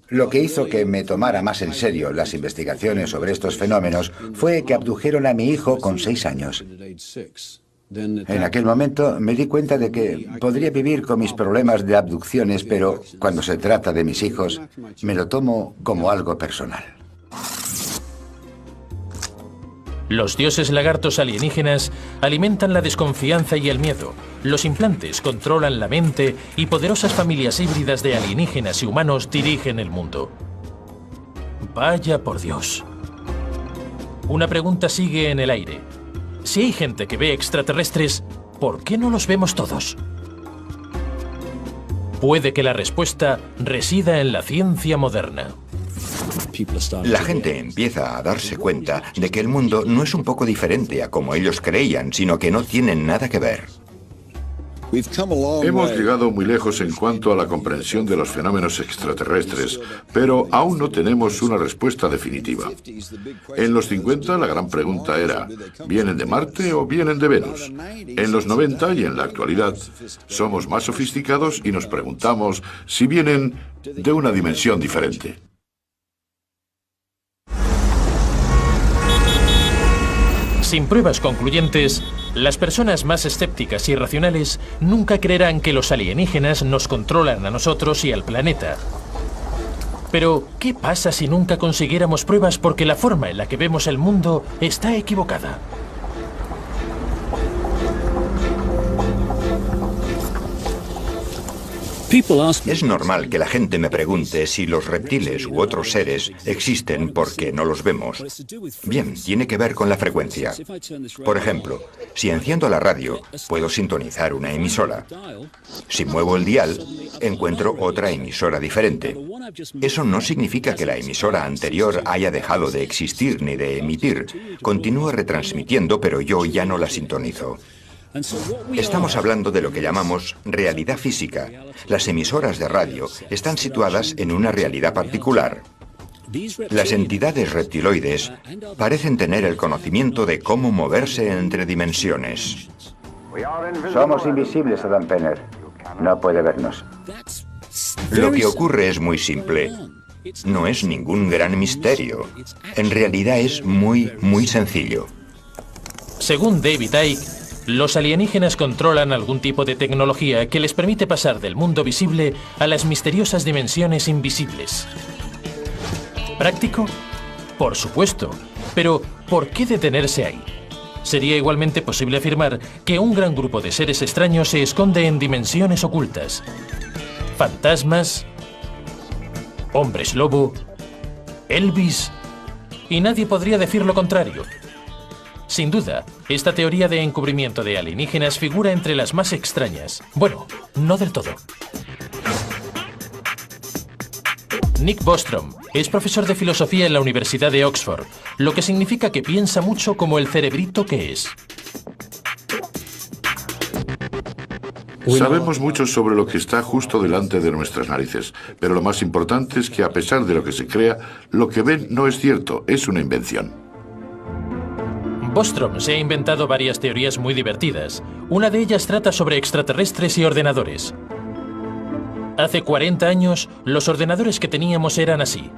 lo que hizo que me tomara más en serio las investigaciones sobre estos fenómenos fue que abdujeron a mi hijo con 6 años. En aquel momento me di cuenta de que podría vivir con mis problemas de abducciones, pero cuando se trata de mis hijos, me lo tomo como algo personal. Los dioses lagartos alienígenas alimentan la desconfianza y el miedo. Los implantes controlan la mente y poderosas familias híbridas de alienígenas y humanos dirigen el mundo. Vaya por Dios. Una pregunta sigue en el aire. Si hay gente que ve extraterrestres, ¿por qué no los vemos todos? Puede que la respuesta resida en la ciencia moderna. La gente empieza a darse cuenta de que el mundo no es un poco diferente a como ellos creían, sino que no tienen nada que ver. Hemos llegado muy lejos en cuanto a la comprensión de los fenómenos extraterrestres, pero aún no tenemos una respuesta definitiva. En los 50 la gran pregunta era, ¿vienen de Marte o vienen de Venus? En los 90 y en la actualidad somos más sofisticados y nos preguntamos si vienen de una dimensión diferente. Sin pruebas concluyentes, las personas más escépticas y racionales nunca creerán que los alienígenas nos controlan a nosotros y al planeta. Pero, ¿qué pasa si nunca consiguiéramos pruebas porque la forma en la que vemos el mundo está equivocada? Es normal que la gente me pregunte si los reptiles u otros seres existen porque no los vemos. Bien, tiene que ver con la frecuencia. Por ejemplo, si enciendo la radio, puedo sintonizar una emisora. Si muevo el dial, encuentro otra emisora diferente. Eso no significa que la emisora anterior haya dejado de existir ni de emitir. Continúa retransmitiendo, pero yo ya no la sintonizo. Estamos hablando de lo que llamamos realidad física. Las emisoras de radio están situadas en una realidad particular. Las entidades reptiloides parecen tener el conocimiento de cómo moverse entre dimensiones. Somos invisibles, Adam Penner. No puede vernos. Lo que ocurre es muy simple. No es ningún gran misterio. En realidad es muy sencillo. Según David Icke, los alienígenas controlan algún tipo de tecnología que les permite pasar del mundo visible a las misteriosas dimensiones invisibles. ¿Práctico? Por supuesto. Pero, ¿por qué detenerse ahí? Sería igualmente posible afirmar que un gran grupo de seres extraños se esconde en dimensiones ocultas. Fantasmas, hombres lobo, Elvis, y nadie podría decir lo contrario. Sin duda, esta teoría de encubrimiento de alienígenas figura entre las más extrañas. Bueno, no del todo. Nick Bostrom es profesor de filosofía en la Universidad de Oxford, lo que significa que piensa mucho como el cerebrito que es. Sabemos mucho sobre lo que está justo delante de nuestras narices, pero lo más importante es que a pesar de lo que se crea, lo que ven no es cierto, es una invención. Bostrom se ha inventado varias teorías muy divertidas. Una de ellas trata sobre extraterrestres y ordenadores. Hace 40 años, los ordenadores que teníamos eran así.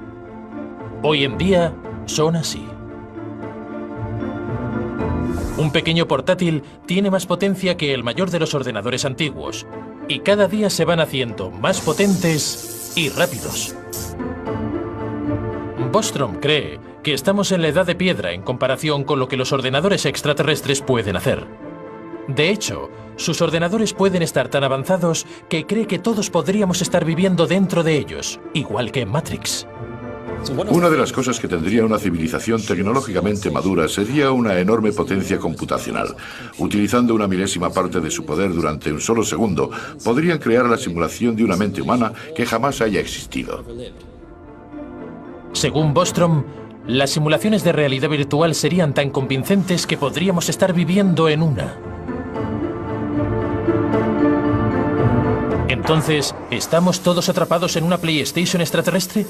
Hoy en día, son así. Un pequeño portátil tiene más potencia que el mayor de los ordenadores antiguos, y cada día se van haciendo más potentes y rápidos. Bostrom cree que estamos en la edad de piedra en comparación con lo que los ordenadores extraterrestres pueden hacer. De hecho, sus ordenadores pueden estar tan avanzados que cree que todos podríamos estar viviendo dentro de ellos, igual que en Matrix. Una de las cosas que tendría una civilización tecnológicamente madura sería una enorme potencia computacional. Utilizando una milésima parte de su poder durante un solo segundo, podrían crear la simulación de una mente humana que jamás haya existido. Según Bostrom, las simulaciones de realidad virtual serían tan convincentes que podríamos estar viviendo en una. Entonces, ¿estamos todos atrapados en una PlayStation extraterrestre?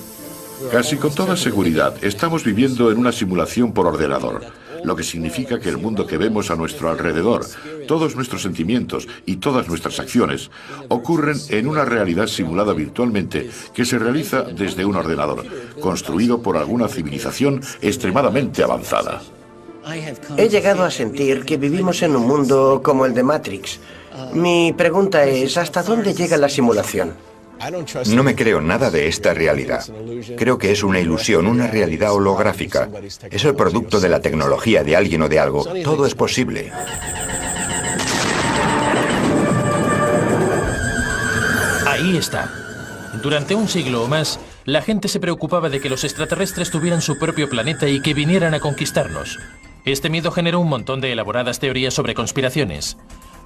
Casi con toda seguridad, estamos viviendo en una simulación por ordenador, lo que significa que el mundo que vemos a nuestro alrededor, todos nuestros sentimientos y todas nuestras acciones, ocurren en una realidad simulada virtualmente que se realiza desde un ordenador, construido por alguna civilización extremadamente avanzada. He llegado a sentir que vivimos en un mundo como el de Matrix. Mi pregunta es, ¿hasta dónde llega la simulación? No me creo nada de esta realidad. Creo que es una ilusión, una realidad holográfica. Es el producto de la tecnología de alguien o de algo. Todo es posible. Ahí está. Durante un siglo o más, la gente se preocupaba de que los extraterrestres tuvieran su propio planeta y que vinieran a conquistarnos. Este miedo generó un montón de elaboradas teorías sobre conspiraciones.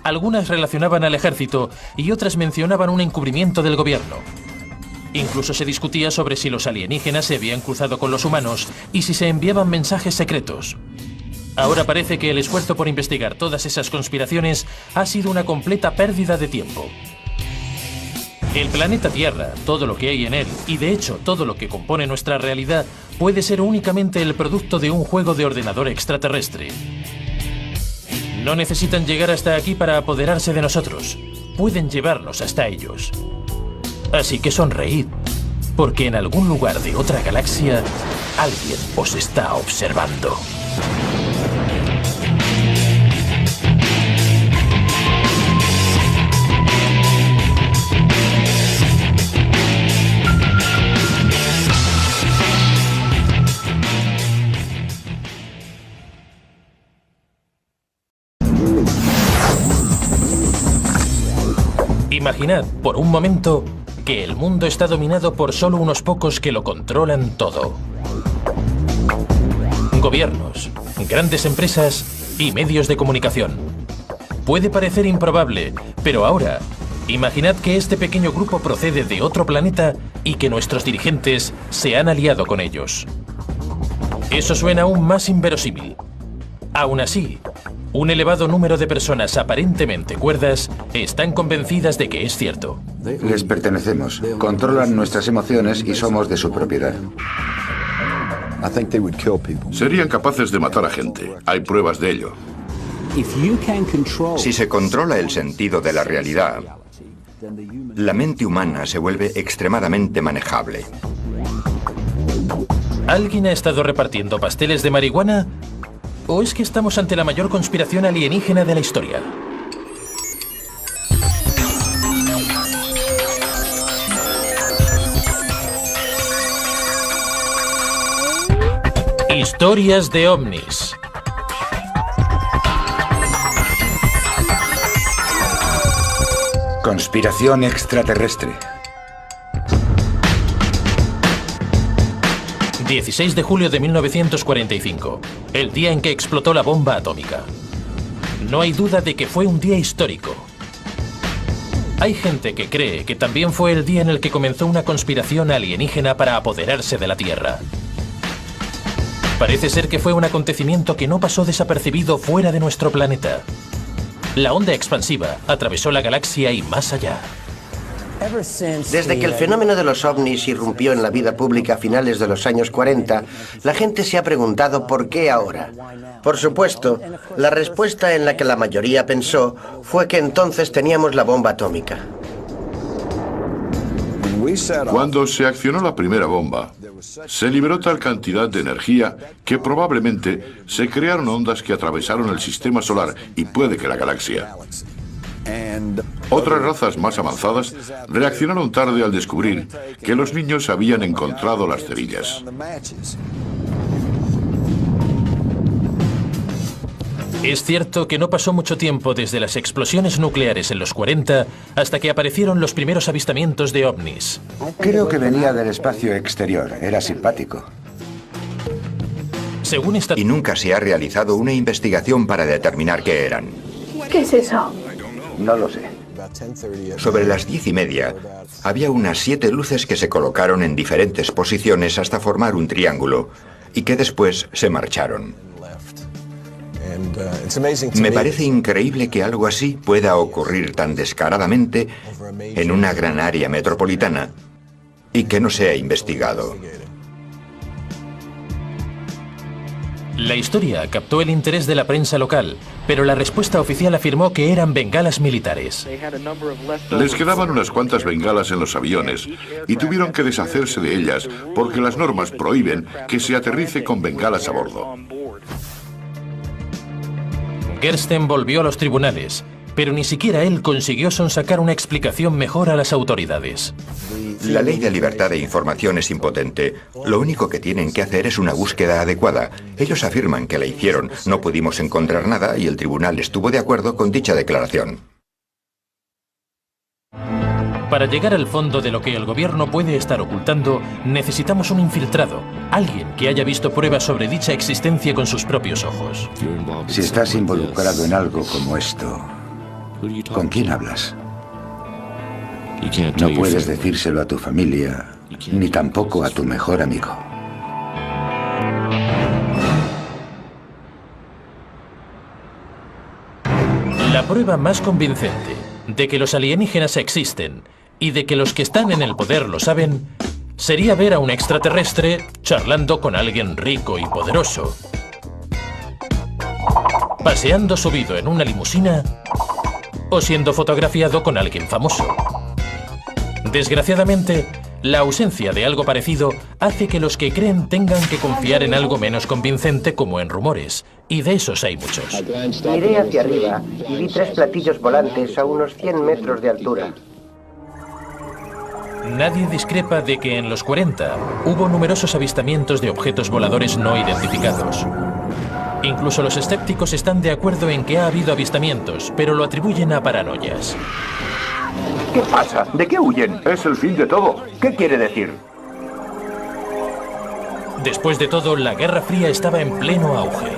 Algunas relacionaban al ejército y otras mencionaban un encubrimiento del gobierno. Incluso se discutía sobre si los alienígenas se habían cruzado con los humanos y si se enviaban mensajes secretos. Ahora parece que el esfuerzo por investigar todas esas conspiraciones ha sido una completa pérdida de tiempo. El planeta Tierra, todo lo que hay en él, y de hecho todo lo que compone nuestra realidad, puede ser únicamente el producto de un juego de ordenador extraterrestre. No necesitan llegar hasta aquí para apoderarse de nosotros. Pueden llevarnos hasta ellos. Así que sonreíd, porque en algún lugar de otra galaxia, alguien os está observando. Imaginad, por un momento, que el mundo está dominado por solo unos pocos que lo controlan todo. Gobiernos, grandes empresas y medios de comunicación. Puede parecer improbable, pero ahora, imaginad que este pequeño grupo procede de otro planeta y que nuestros dirigentes se han aliado con ellos. Eso suena aún más inverosímil. Aún así, un elevado número de personas aparentemente cuerdas están convencidas de que es cierto. Les pertenecemos, controlan nuestras emociones y somos de su propiedad. Serían capaces de matar a gente. Hay pruebas de ello. Si se controla el sentido de la realidad, la mente humana se vuelve extremadamente manejable. ¿Alguien ha estado repartiendo pasteles de marihuana? ¿O es que estamos ante la mayor conspiración alienígena de la historia? Historias de ovnis. Conspiración extraterrestre. 16 de julio de 1945, el día en que explotó la bomba atómica. No hay duda de que fue un día histórico. Hay gente que cree que también fue el día en el que comenzó una conspiración alienígena para apoderarse de la Tierra. Parece ser que fue un acontecimiento que no pasó desapercibido fuera de nuestro planeta. La onda expansiva atravesó la galaxia y más allá. Desde que el fenómeno de los ovnis irrumpió en la vida pública a finales de los años 40, la gente se ha preguntado por qué ahora. Por supuesto, la respuesta en la que la mayoría pensó fue que entonces teníamos la bomba atómica. Cuando se accionó la primera bomba, se liberó tal cantidad de energía que probablemente se crearon ondas que atravesaron el sistema solar y puede que la galaxia. Otras razas más avanzadas reaccionaron tarde al descubrir que los niños habían encontrado las cerillas. Es cierto que no pasó mucho tiempo desde las explosiones nucleares en los 40 hasta que aparecieron los primeros avistamientos de ovnis. Creo que venía del espacio exterior. Era simpático. Según esta... Y nunca se ha realizado una investigación para determinar qué eran. ¿Qué es eso? No lo sé. Sobre las 10:30, había unas 7 luces que se colocaron en diferentes posiciones hasta formar un triángulo y que después se marcharon. Me parece increíble que algo así pueda ocurrir tan descaradamente en una gran área metropolitana y que no sea investigado. La historia captó el interés de la prensa local, pero la respuesta oficial afirmó que eran bengalas militares. Les quedaban unas cuantas bengalas en los aviones y tuvieron que deshacerse de ellas porque las normas prohíben que se aterrice con bengalas a bordo. Gersten volvió a los tribunales, pero ni siquiera él consiguió sonsacar una explicación mejor a las autoridades. La ley de libertad de información es impotente. Lo único que tienen que hacer es una búsqueda adecuada. Ellos afirman que la hicieron, no pudimos encontrar nada y el tribunal estuvo de acuerdo con dicha declaración. Para llegar al fondo de lo que el gobierno puede estar ocultando, necesitamos un infiltrado, alguien que haya visto pruebas sobre dicha existencia con sus propios ojos. Si estás involucrado en algo como esto, ¿con quién hablas? No puedes decírselo a tu familia, ni tampoco a tu mejor amigo. La prueba más convincente de que los alienígenas existen y de que los que están en el poder lo saben, sería ver a un extraterrestre charlando con alguien rico y poderoso, paseando subido en una limusina o siendo fotografiado con alguien famoso. Desgraciadamente, la ausencia de algo parecido hace que los que creen tengan que confiar en algo menos convincente como en rumores, y de esos hay muchos. Miré hacia arriba y vi 3 platillos volantes a unos 100 metros de altura. Nadie discrepa de que en los 40 hubo numerosos avistamientos de objetos voladores no identificados. Incluso los escépticos están de acuerdo en que ha habido avistamientos, pero lo atribuyen a paranoias. ¿Qué pasa? ¿De qué huyen? Es el fin de todo. ¿Qué quiere decir? Después de todo, la Guerra Fría estaba en pleno auge.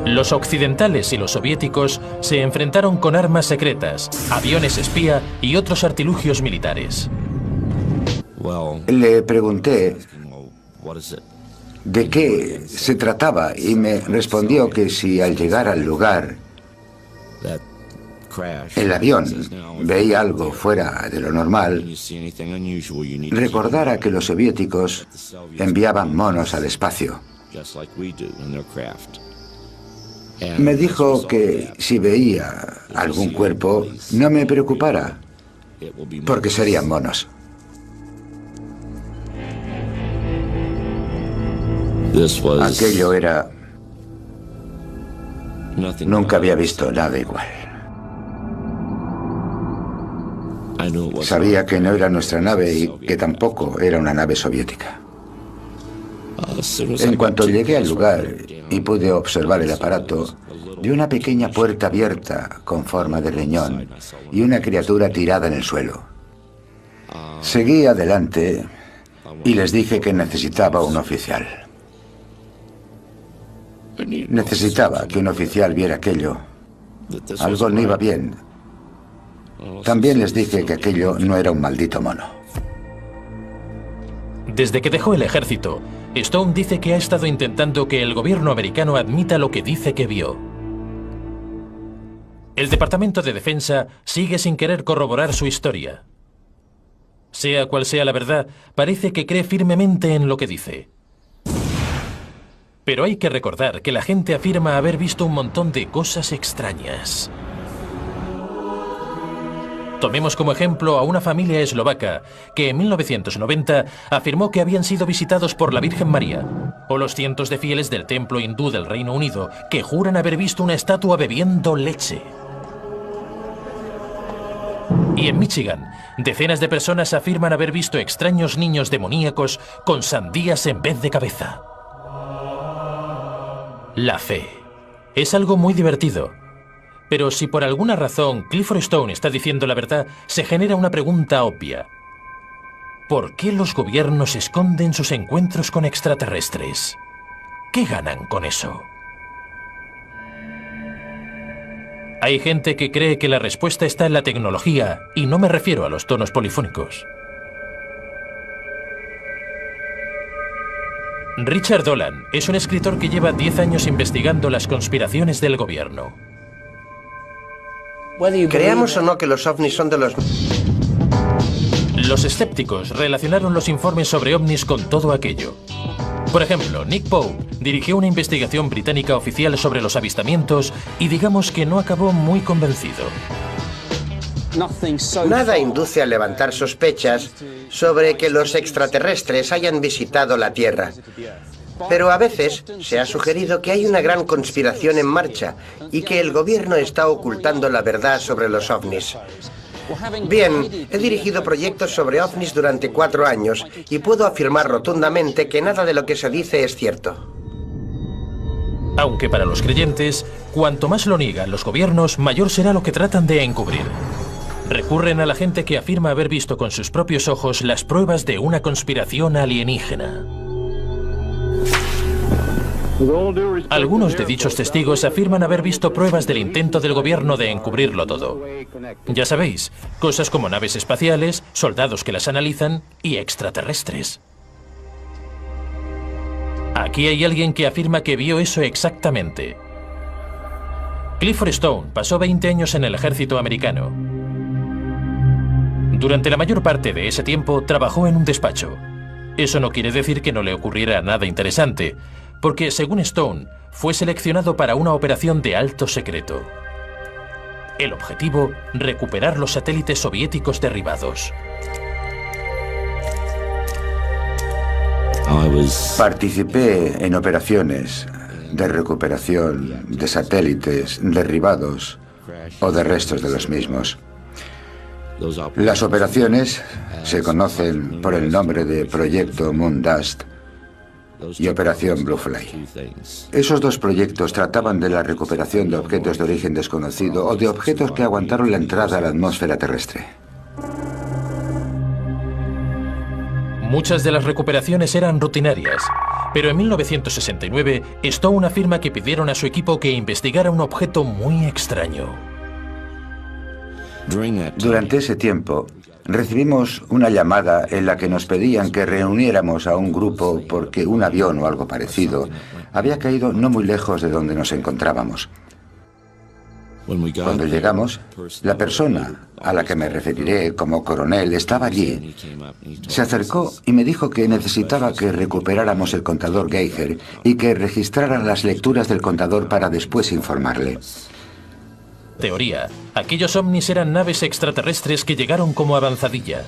Los occidentales y los soviéticos se enfrentaron con armas secretas, aviones espía y otros artilugios militares. Le pregunté de qué se trataba y me respondió que si al llegar al lugar el avión veía algo fuera de lo normal, recordara que los soviéticos enviaban monos al espacio. Me dijo que si veía algún cuerpo, no me preocupara, porque serían monos. Aquello era... Nunca había visto nada igual. Sabía que no era nuestra nave y que tampoco era una nave soviética. En cuanto llegué al lugar y pude observar el aparato, vi una pequeña puerta abierta con forma de riñón y una criatura tirada en el suelo. Seguí adelante y les dije que necesitaba un oficial. Necesitaba que un oficial viera aquello. Algo no iba bien. También les dije que aquello no era un maldito mono. Desde que dejó el ejército, Stone dice que ha estado intentando que el gobierno americano admita lo que dice que vio. El Departamento de Defensa sigue sin querer corroborar su historia. Sea cual sea la verdad, parece que cree firmemente en lo que dice. Pero hay que recordar que la gente afirma haber visto un montón de cosas extrañas. Tomemos como ejemplo a una familia eslovaca que en 1990 afirmó que habían sido visitados por la Virgen María, o los cientos de fieles del templo hindú del Reino Unido que juran haber visto una estatua bebiendo leche. Y en Michigan, decenas de personas afirman haber visto extraños niños demoníacos con sandías en vez de cabeza. La fe es algo muy divertido. Pero si por alguna razón Clifford Stone está diciendo la verdad, se genera una pregunta obvia. ¿Por qué los gobiernos esconden sus encuentros con extraterrestres? ¿Qué ganan con eso? Hay gente que cree que la respuesta está en la tecnología, y no me refiero a los tonos polifónicos. Richard Dolan es un escritor que lleva 10 años investigando las conspiraciones del gobierno. Creamos o no que los ovnis son de los... Los escépticos relacionaron los informes sobre ovnis con todo aquello. Por ejemplo, Nick Pope dirigió una investigación británica oficial sobre los avistamientos y digamos que no acabó muy convencido. Nada induce a levantar sospechas sobre que los extraterrestres hayan visitado la Tierra. Pero a veces se ha sugerido que hay una gran conspiración en marcha y que el gobierno está ocultando la verdad sobre los ovnis. Bien, he dirigido proyectos sobre ovnis durante 4 años y puedo afirmar rotundamente que nada de lo que se dice es cierto. Aunque para los creyentes, cuanto más lo niegan los gobiernos, mayor será lo que tratan de encubrir. Recurren a la gente que afirma haber visto con sus propios ojos las pruebas de una conspiración alienígena. Algunos de dichos testigos afirman haber visto pruebas del intento del gobierno de encubrirlo todo. Ya sabéis, cosas como naves espaciales, soldados que las analizan y extraterrestres. Aquí hay alguien que afirma que vio eso exactamente. Clifford Stone pasó 20 años en el ejército americano. Durante la mayor parte de ese tiempo trabajó en un despacho. Eso no quiere decir que no le ocurriera nada interesante, porque, según Stone, fue seleccionado para una operación de alto secreto. El objetivo, recuperar los satélites soviéticos derribados. Participé en operaciones de recuperación de satélites derribados o de restos de los mismos. Las operaciones se conocen por el nombre de Proyecto Moondust y Operación Blue Fly. Esos dos proyectos trataban de la recuperación de objetos de origen desconocido o de objetos que aguantaron la entrada a la atmósfera terrestre. Muchas de las recuperaciones eran rutinarias, pero en 1969 Stone afirma que pidieron a su equipo que investigara un objeto muy extraño. Durante ese tiempo, recibimos una llamada en la que nos pedían que reuniéramos a un grupo porque un avión o algo parecido había caído no muy lejos de donde nos encontrábamos. Cuando llegamos, la persona a la que me referiré como coronel estaba allí. Se acercó y me dijo que necesitaba que recuperáramos el contador Geiger y que registrara las lecturas del contador para después informarle. Teoría, aquellos ovnis eran naves extraterrestres que llegaron como avanzadilla.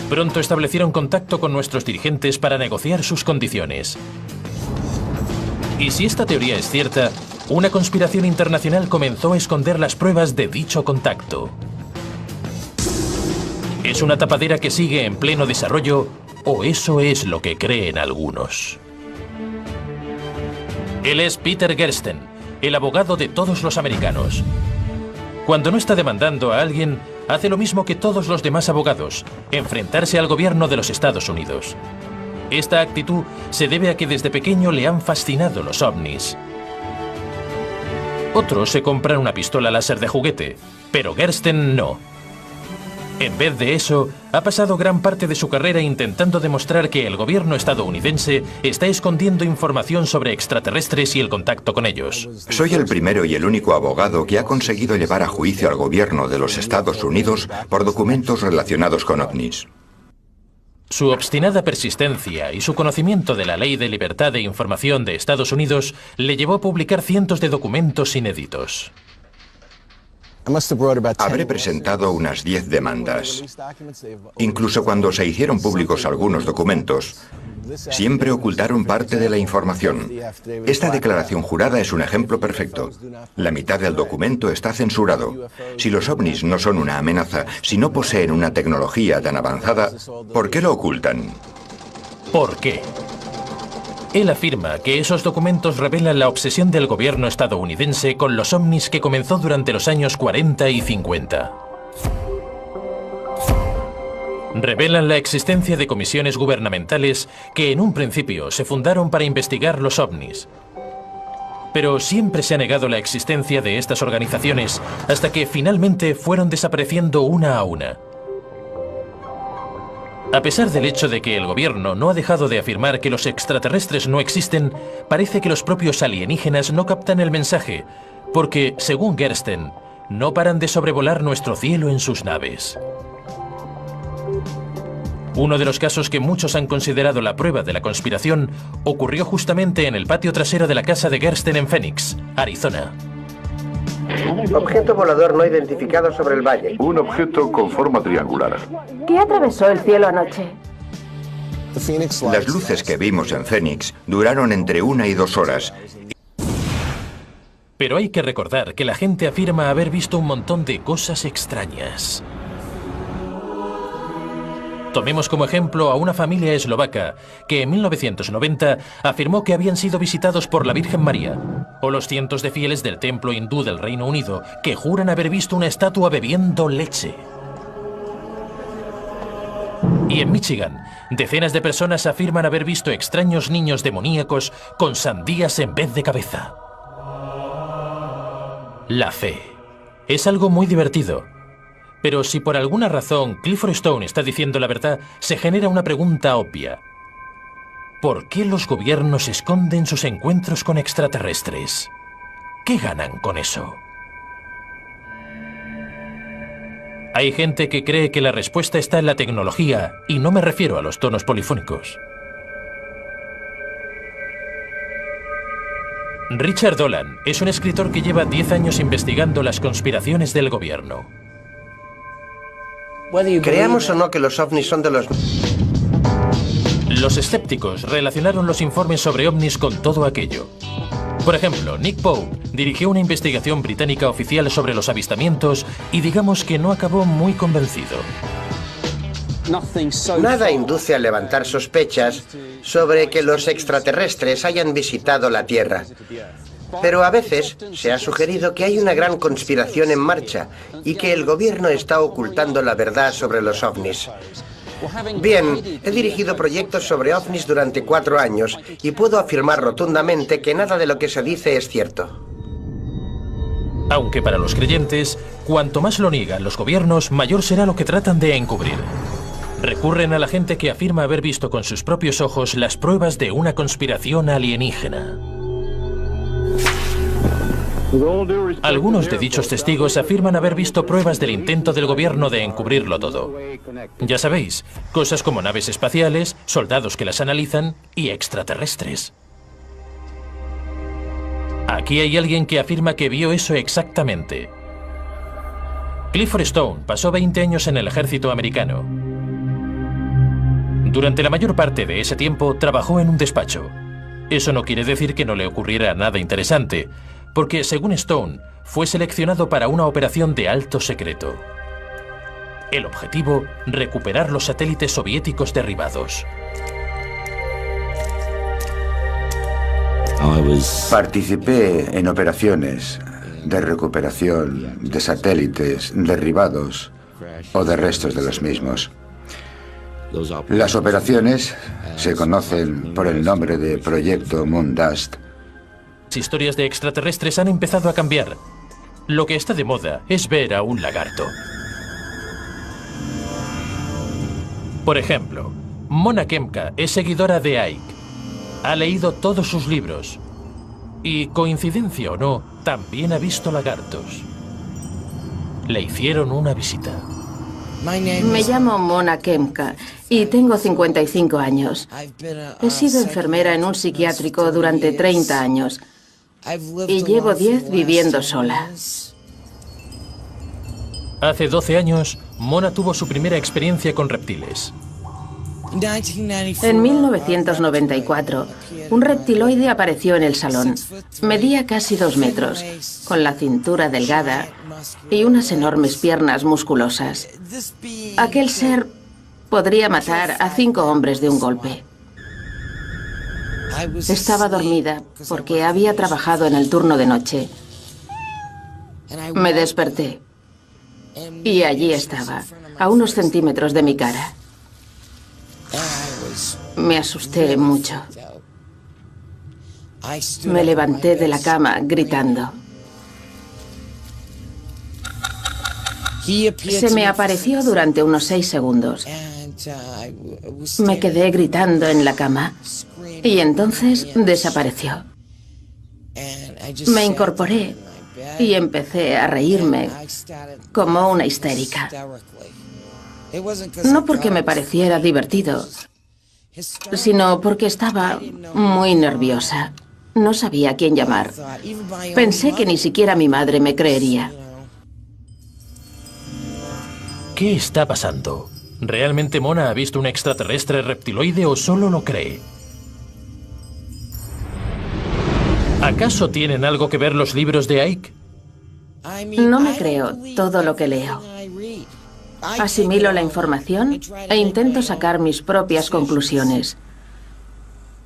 Pronto establecieron contacto con nuestros dirigentes para negociar sus condiciones. Y si esta teoría es cierta, una conspiración internacional comenzó a esconder las pruebas de dicho contacto. ¿Es una tapadera que sigue en pleno desarrollo o eso es lo que creen algunos? Él es Peter Gersten, el abogado de todos los americanos. Cuando no está demandando a alguien, hace lo mismo que todos los demás abogados, enfrentarse al gobierno de los Estados Unidos. Esta actitud se debe a que desde pequeño le han fascinado los ovnis. Otros se compran una pistola láser de juguete, pero Gersten no. En vez de eso, ha pasado gran parte de su carrera intentando demostrar que el gobierno estadounidense está escondiendo información sobre extraterrestres y el contacto con ellos. Soy el primero y el único abogado que ha conseguido llevar a juicio al gobierno de los Estados Unidos por documentos relacionados con ovnis. Su obstinada persistencia y su conocimiento de la Ley de Libertad de Información de Estados Unidos le llevó a publicar cientos de documentos inéditos. Habré presentado unas 10 demandas. Incluso cuando se hicieron públicos algunos documentos, siempre ocultaron parte de la información. Esta declaración jurada es un ejemplo perfecto. La mitad del documento está censurado. Si los ovnis no son una amenaza, si no poseen una tecnología tan avanzada, ¿por qué lo ocultan? ¿Por qué? Él afirma que esos documentos revelan la obsesión del gobierno estadounidense con los ovnis que comenzó durante los años 40 y 50. Revelan la existencia de comisiones gubernamentales que en un principio se fundaron para investigar los ovnis. Pero siempre se ha negado la existencia de estas organizaciones hasta que finalmente fueron desapareciendo una a una. A pesar del hecho de que el gobierno no ha dejado de afirmar que los extraterrestres no existen, parece que los propios alienígenas no captan el mensaje, porque, según Gersten, no paran de sobrevolar nuestro cielo en sus naves. Uno de los casos que muchos han considerado la prueba de la conspiración ocurrió justamente en el patio trasero de la casa de Gersten en Phoenix, Arizona. Objeto volador no identificado sobre el valle. Un objeto con forma triangular. ¿Qué atravesó el cielo anoche? Las luces que vimos en Phoenix duraron entre 1 y 2 horas. Pero hay que recordar que la gente afirma haber visto un montón de cosas extrañas. Tomemos como ejemplo a una familia eslovaca que en 1990 afirmó que habían sido visitados por la Virgen María, o los cientos de fieles del templo hindú del Reino Unido que juran haber visto una estatua bebiendo leche. Y en Michigan, decenas de personas afirman haber visto extraños niños demoníacos con sandías en vez de cabeza. La fe es algo muy divertido. Pero si por alguna razón Clifford Stone está diciendo la verdad, se genera una pregunta obvia. ¿Por qué los gobiernos esconden sus encuentros con extraterrestres? ¿Qué ganan con eso? Hay gente que cree que la respuesta está en la tecnología, y no me refiero a los tonos polifónicos. Richard Dolan es un escritor que lleva 10 años investigando las conspiraciones del gobierno. Creamos o no que los ovnis son de los... Los escépticos relacionaron los informes sobre ovnis con todo aquello. Por ejemplo, Nick Pope dirigió una investigación británica oficial sobre los avistamientos y digamos que no acabó muy convencido. Nada induce a levantar sospechas sobre que los extraterrestres hayan visitado la Tierra. Pero a veces se ha sugerido que hay una gran conspiración en marcha y que el gobierno está ocultando la verdad sobre los ovnis. Bien, he dirigido proyectos sobre ovnis durante 4 años y puedo afirmar rotundamente que nada de lo que se dice es cierto. Aunque para los creyentes, cuanto más lo niegan los gobiernos, mayor será lo que tratan de encubrir. Recurren a la gente que afirma haber visto con sus propios ojos las pruebas de una conspiración alienígena. Algunos de dichos testigos afirman haber visto pruebas del intento del gobierno de encubrirlo todo. Ya sabéis, cosas como naves espaciales, soldados que las analizan y extraterrestres. Aquí hay alguien que afirma que vio eso exactamente. Clifford Stone pasó 20 años en el ejército americano. Durante la mayor parte de ese tiempo trabajó en un despacho. Eso no quiere decir que no le ocurriera nada interesante, porque, según Stone, fue seleccionado para una operación de alto secreto. El objetivo, recuperar los satélites soviéticos derribados. Participé en operaciones de recuperación de satélites derribados o de restos de los mismos. Las operaciones se conocen por el nombre de Proyecto Moondust. Las historias de extraterrestres han empezado a cambiar. Lo que está de moda es ver a un lagarto. Por ejemplo, Mona Kemka es seguidora de Ike. Ha leído todos sus libros. Y, coincidencia o no, también ha visto lagartos. Le hicieron una visita. Me llamo Mona Kemka y tengo 55 años. He sido enfermera en un psiquiátrico durante 30 años y llevo 10 viviendo sola. Hace 12 años, Mona tuvo su primera experiencia con reptiles. En 1994, un reptiloide apareció en el salón. Medía casi 2 metros, con la cintura delgada y unas enormes piernas musculosas. Aquel ser podría matar a 5 hombres de un golpe. Estaba dormida porque había trabajado en el turno de noche. Me desperté y allí estaba, a unos centímetros de mi cara. Me asusté mucho. Me levanté de la cama gritando. Se me apareció durante unos 6 segundos. Me quedé gritando en la cama y entonces desapareció. Me incorporé y empecé a reírme como una histérica. No porque me pareciera divertido, sino porque estaba muy nerviosa. No sabía a quién llamar. Pensé que ni siquiera mi madre me creería. ¿Qué está pasando? ¿Realmente Mona ha visto un extraterrestre reptiloide o solo lo cree? ¿Acaso tienen algo que ver los libros de Ike? No me creo todo lo que leo. Asimilo la información e intento sacar mis propias conclusiones.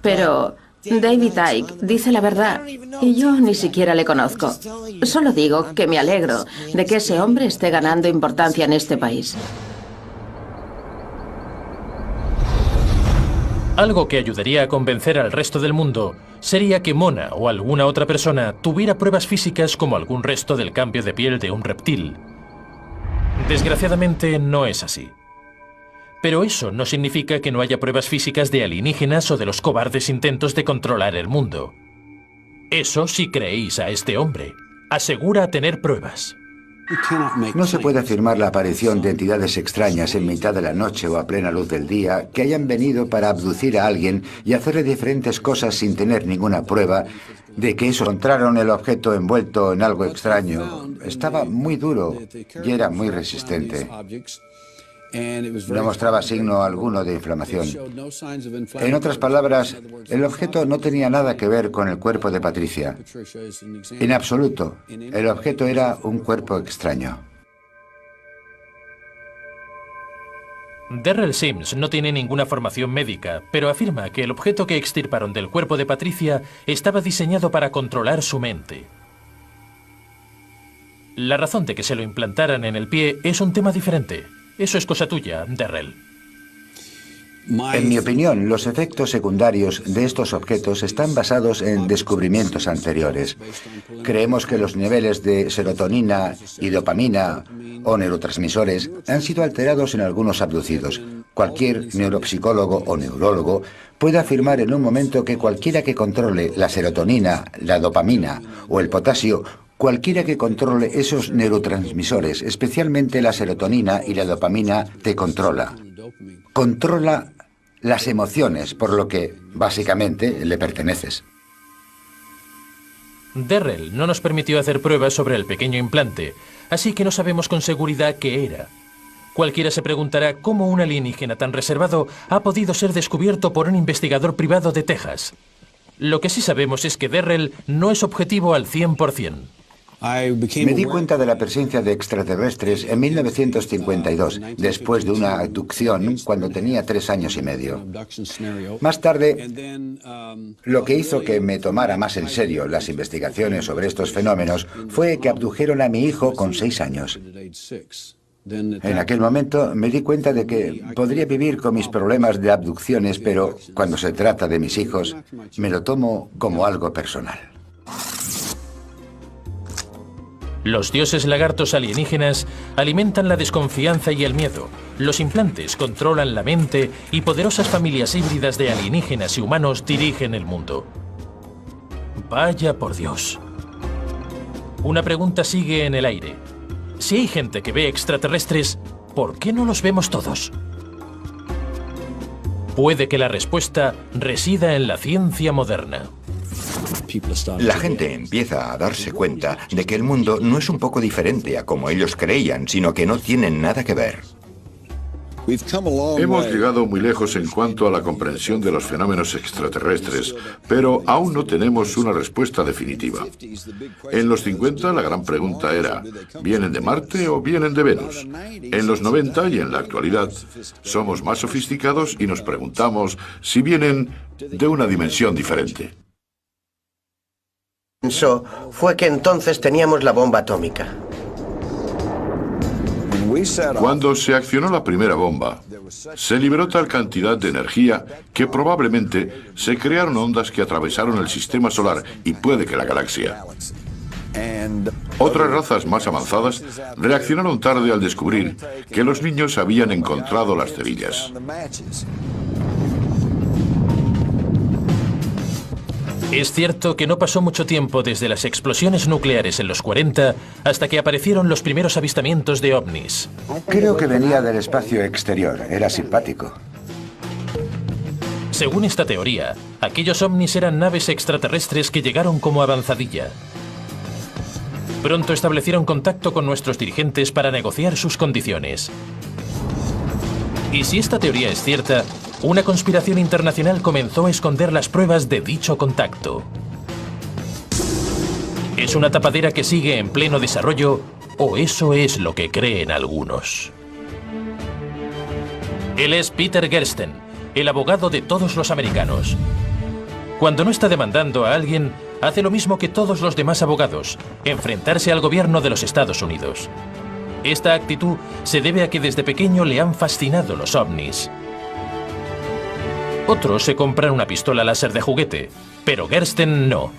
Pero David Icke dice la verdad y yo ni siquiera le conozco. Solo digo que me alegro de que ese hombre esté ganando importancia en este país. Algo que ayudaría a convencer al resto del mundo sería que Mona o alguna otra persona tuviera pruebas físicas como algún resto del cambio de piel de un reptil. Desgraciadamente no es así. Pero eso no significa que no haya pruebas físicas de alienígenas o de los cobardes intentos de controlar el mundo. Eso si creéis a este hombre. Asegura tener pruebas. No se puede afirmar la aparición de entidades extrañas en mitad de la noche o a plena luz del día que hayan venido para abducir a alguien y hacerle diferentes cosas sin tener ninguna prueba de que eso. Encontraron el objeto envuelto en algo extraño. Estaba muy duro y era muy resistente. No mostraba signo alguno de inflamación. En otras palabras, el objeto no tenía nada que ver con el cuerpo de Patricia. En absoluto, el objeto era un cuerpo extraño. Darrell Sims no tiene ninguna formación médica, pero afirma que el objeto que extirparon del cuerpo de Patricia estaba diseñado para controlar su mente. La razón de que se lo implantaran en el pie es un tema diferente. Eso es cosa tuya, Darrell. En mi opinión, los efectos secundarios de estos objetos están basados en descubrimientos anteriores. Creemos que los niveles de serotonina y dopamina o neurotransmisores han sido alterados en algunos abducidos. Cualquier neuropsicólogo o neurólogo puede afirmar en un momento que cualquiera que controle la serotonina, la dopamina o el potasio, cualquiera que controle esos neurotransmisores, especialmente la serotonina y la dopamina, te controla. Controla las emociones, por lo que, básicamente, le perteneces. Darrell no nos permitió hacer pruebas sobre el pequeño implante, así que no sabemos con seguridad qué era. Cualquiera se preguntará cómo un alienígena tan reservado ha podido ser descubierto por un investigador privado de Texas. Lo que sí sabemos es que Darrell no es objetivo al 100%. Me di cuenta de la presencia de extraterrestres en 1952, después de una abducción cuando tenía 3 años y medio. Más tarde, lo que hizo que me tomara más en serio las investigaciones sobre estos fenómenos fue que abdujeron a mi hijo con 6 años. En aquel momento me di cuenta de que podría vivir con mis problemas de abducciones, pero cuando se trata de mis hijos, me lo tomo como algo personal. Los dioses lagartos alienígenas alimentan la desconfianza y el miedo. Los implantes controlan la mente y poderosas familias híbridas de alienígenas y humanos dirigen el mundo. Vaya por Dios. Una pregunta sigue en el aire. Si hay gente que ve extraterrestres, ¿por qué no los vemos todos? Puede que la respuesta resida en la ciencia moderna. La gente empieza a darse cuenta de que el mundo no es un poco diferente a como ellos creían, sino que no tienen nada que ver. Hemos llegado muy lejos en cuanto a la comprensión de los fenómenos extraterrestres, pero aún no tenemos una respuesta definitiva. En los 50 la gran pregunta era, ¿vienen de Marte o vienen de Venus? En los 90 y en la actualidad somos más sofisticados y nos preguntamos si vienen de una dimensión diferente. Fue que entonces teníamos la bomba atómica. Cuando se accionó la primera bomba, se liberó tal cantidad de energía que probablemente se crearon ondas que atravesaron el sistema solar y puede que la galaxia. Otras razas más avanzadas reaccionaron tarde al descubrir que los niños habían encontrado las cerillas. Es cierto que no pasó mucho tiempo desde las explosiones nucleares en los 40 hasta que aparecieron los primeros avistamientos de ovnis. Creo que venía del espacio exterior. Era simpático. Según esta teoría, aquellos ovnis eran naves extraterrestres que llegaron como avanzadilla. Pronto establecieron contacto con nuestros dirigentes para negociar sus condiciones. Y si esta teoría es cierta, una conspiración internacional comenzó a esconder las pruebas de dicho contacto. ¿Es una tapadera que sigue en pleno desarrollo o eso es lo que creen algunos? Él es Peter Gersten, el abogado de todos los americanos. Cuando no está demandando a alguien, hace lo mismo que todos los demás abogados, enfrentarse al gobierno de los Estados Unidos. Esta actitud se debe a que desde pequeño le han fascinado los ovnis. Otros se compran una pistola láser de juguete, pero Gersten no.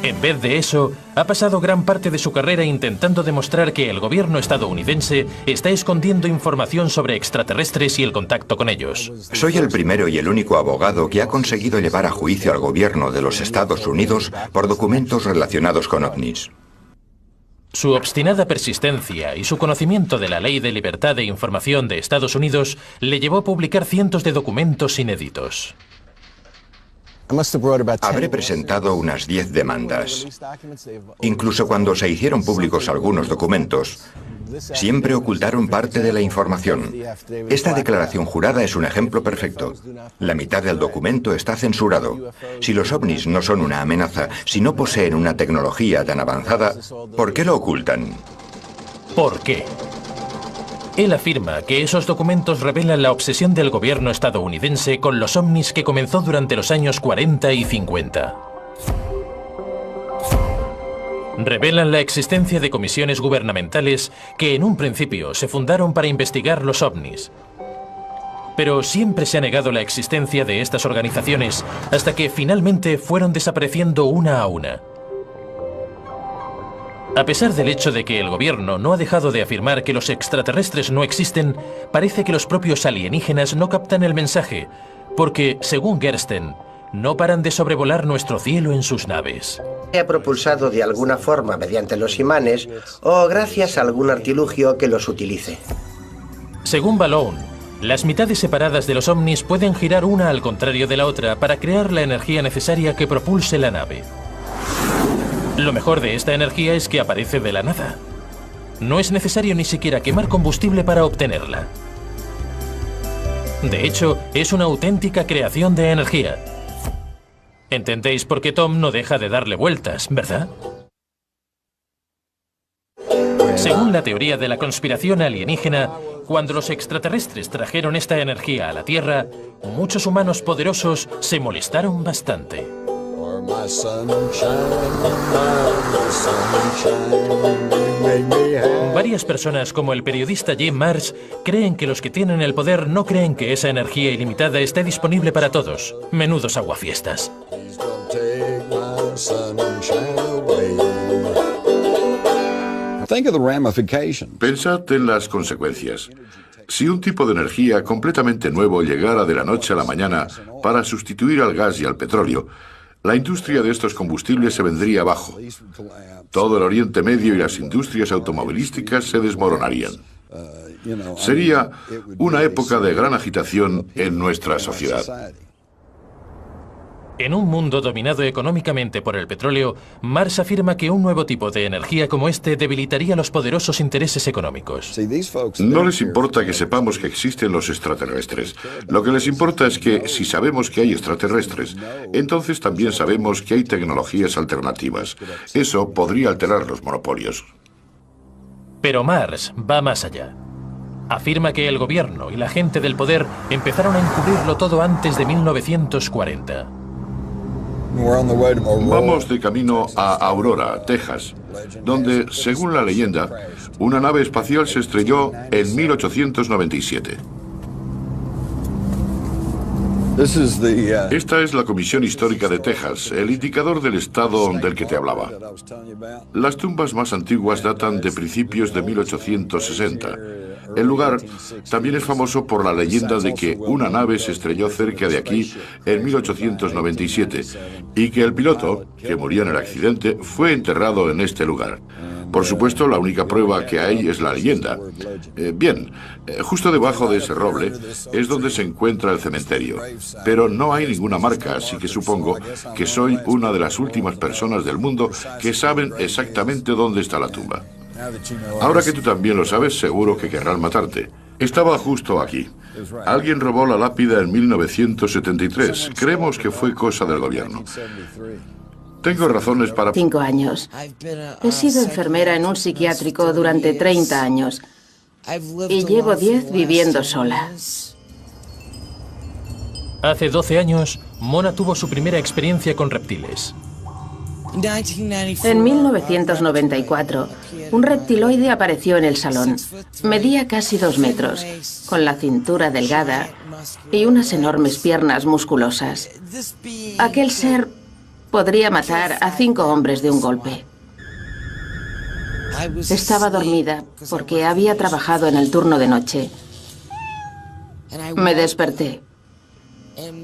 En vez de eso, ha pasado gran parte de su carrera intentando demostrar que el gobierno estadounidense está escondiendo información sobre extraterrestres y el contacto con ellos. Soy el primero y el único abogado que ha conseguido llevar a juicio al gobierno de los Estados Unidos por documentos relacionados con ovnis. Su obstinada persistencia y su conocimiento de la Ley de Libertad de Información de Estados Unidos le llevó a publicar cientos de documentos inéditos. Habré presentado unas 10 demandas. Incluso cuando se hicieron públicos algunos documentos, siempre ocultaron parte de la información. Esta declaración jurada es un ejemplo perfecto. La mitad del documento está censurado. Si los ovnis no son una amenaza, si no poseen una tecnología tan avanzada, ¿por qué lo ocultan? ¿Por qué? Él afirma que esos documentos revelan la obsesión del gobierno estadounidense con los ovnis que comenzó durante los años 40 y 50. Revelan la existencia de comisiones gubernamentales que en un principio se fundaron para investigar los ovnis. Pero siempre se ha negado la existencia de estas organizaciones hasta que finalmente fueron desapareciendo una a una. A pesar del hecho de que el gobierno no ha dejado de afirmar que los extraterrestres no existen, parece que los propios alienígenas no captan el mensaje, porque, según Gersten, no paran de sobrevolar nuestro cielo en sus naves. Se ha propulsado de alguna forma mediante los imanes o gracias a algún artilugio que los utilice. Según Balloon, las mitades separadas de los ovnis pueden girar una al contrario de la otra para crear la energía necesaria que propulse la nave. Lo mejor de esta energía es que aparece de la nada. No es necesario ni siquiera quemar combustible para obtenerla. De hecho, es una auténtica creación de energía. Entendéis por qué Tom no deja de darle vueltas, ¿verdad? Según la teoría de la conspiración alienígena, cuando los extraterrestres trajeron esta energía a la Tierra, muchos humanos poderosos se molestaron bastante. Varias personas, como el periodista Jim Marrs, creen que los que tienen el poder no creen que esa energía ilimitada esté disponible para todos. Menudos aguafiestas. Pensad en las consecuencias. Si un tipo de energía completamente nuevo llegara de la noche a la mañana para sustituir al gas y al petróleo, la industria de estos combustibles se vendría abajo. Todo el Oriente Medio y las industrias automovilísticas se desmoronarían. Sería una época de gran agitación en nuestra sociedad. En un mundo dominado económicamente por el petróleo, Marrs afirma que un nuevo tipo de energía como este debilitaría los poderosos intereses económicos. No les importa que sepamos que existen los extraterrestres. Lo que les importa es que, si sabemos que hay extraterrestres, entonces también sabemos que hay tecnologías alternativas. Eso podría alterar los monopolios. Pero Marrs va más allá. Afirma que el gobierno y la gente del poder empezaron a encubrirlo todo antes de 1940. Vamos de camino a Aurora, Texas, donde, según la leyenda, una nave espacial se estrelló en 1897. Esta es la Comisión Histórica de Texas, el indicador del estado del que te hablaba. Las tumbas más antiguas datan de principios de 1860. El lugar también es famoso por la leyenda de que una nave se estrelló cerca de aquí en 1897 y que el piloto, que murió en el accidente, fue enterrado en este lugar. Por supuesto, la única prueba que hay es la leyenda. Justo debajo de ese roble es donde se encuentra el cementerio. Pero no hay ninguna marca, así que supongo que soy una de las últimas personas del mundo que saben exactamente dónde está la tumba. Ahora que tú también lo sabes, seguro que querrán matarte. Estaba justo aquí. Alguien robó la lápida en 1973. Creemos que fue cosa del gobierno. Tengo razones para... 5 años. He sido enfermera en un psiquiátrico durante 30 años. Y llevo 10 viviendo sola. Hace 12 años, Mona tuvo su primera experiencia con reptiles. En 1994, un reptiloide apareció en el salón. Medía casi 2 metros, con la cintura delgada y unas enormes piernas musculosas. Aquel ser podría matar a 5 hombres de un golpe. Estaba dormida porque había trabajado en el turno de noche. Me desperté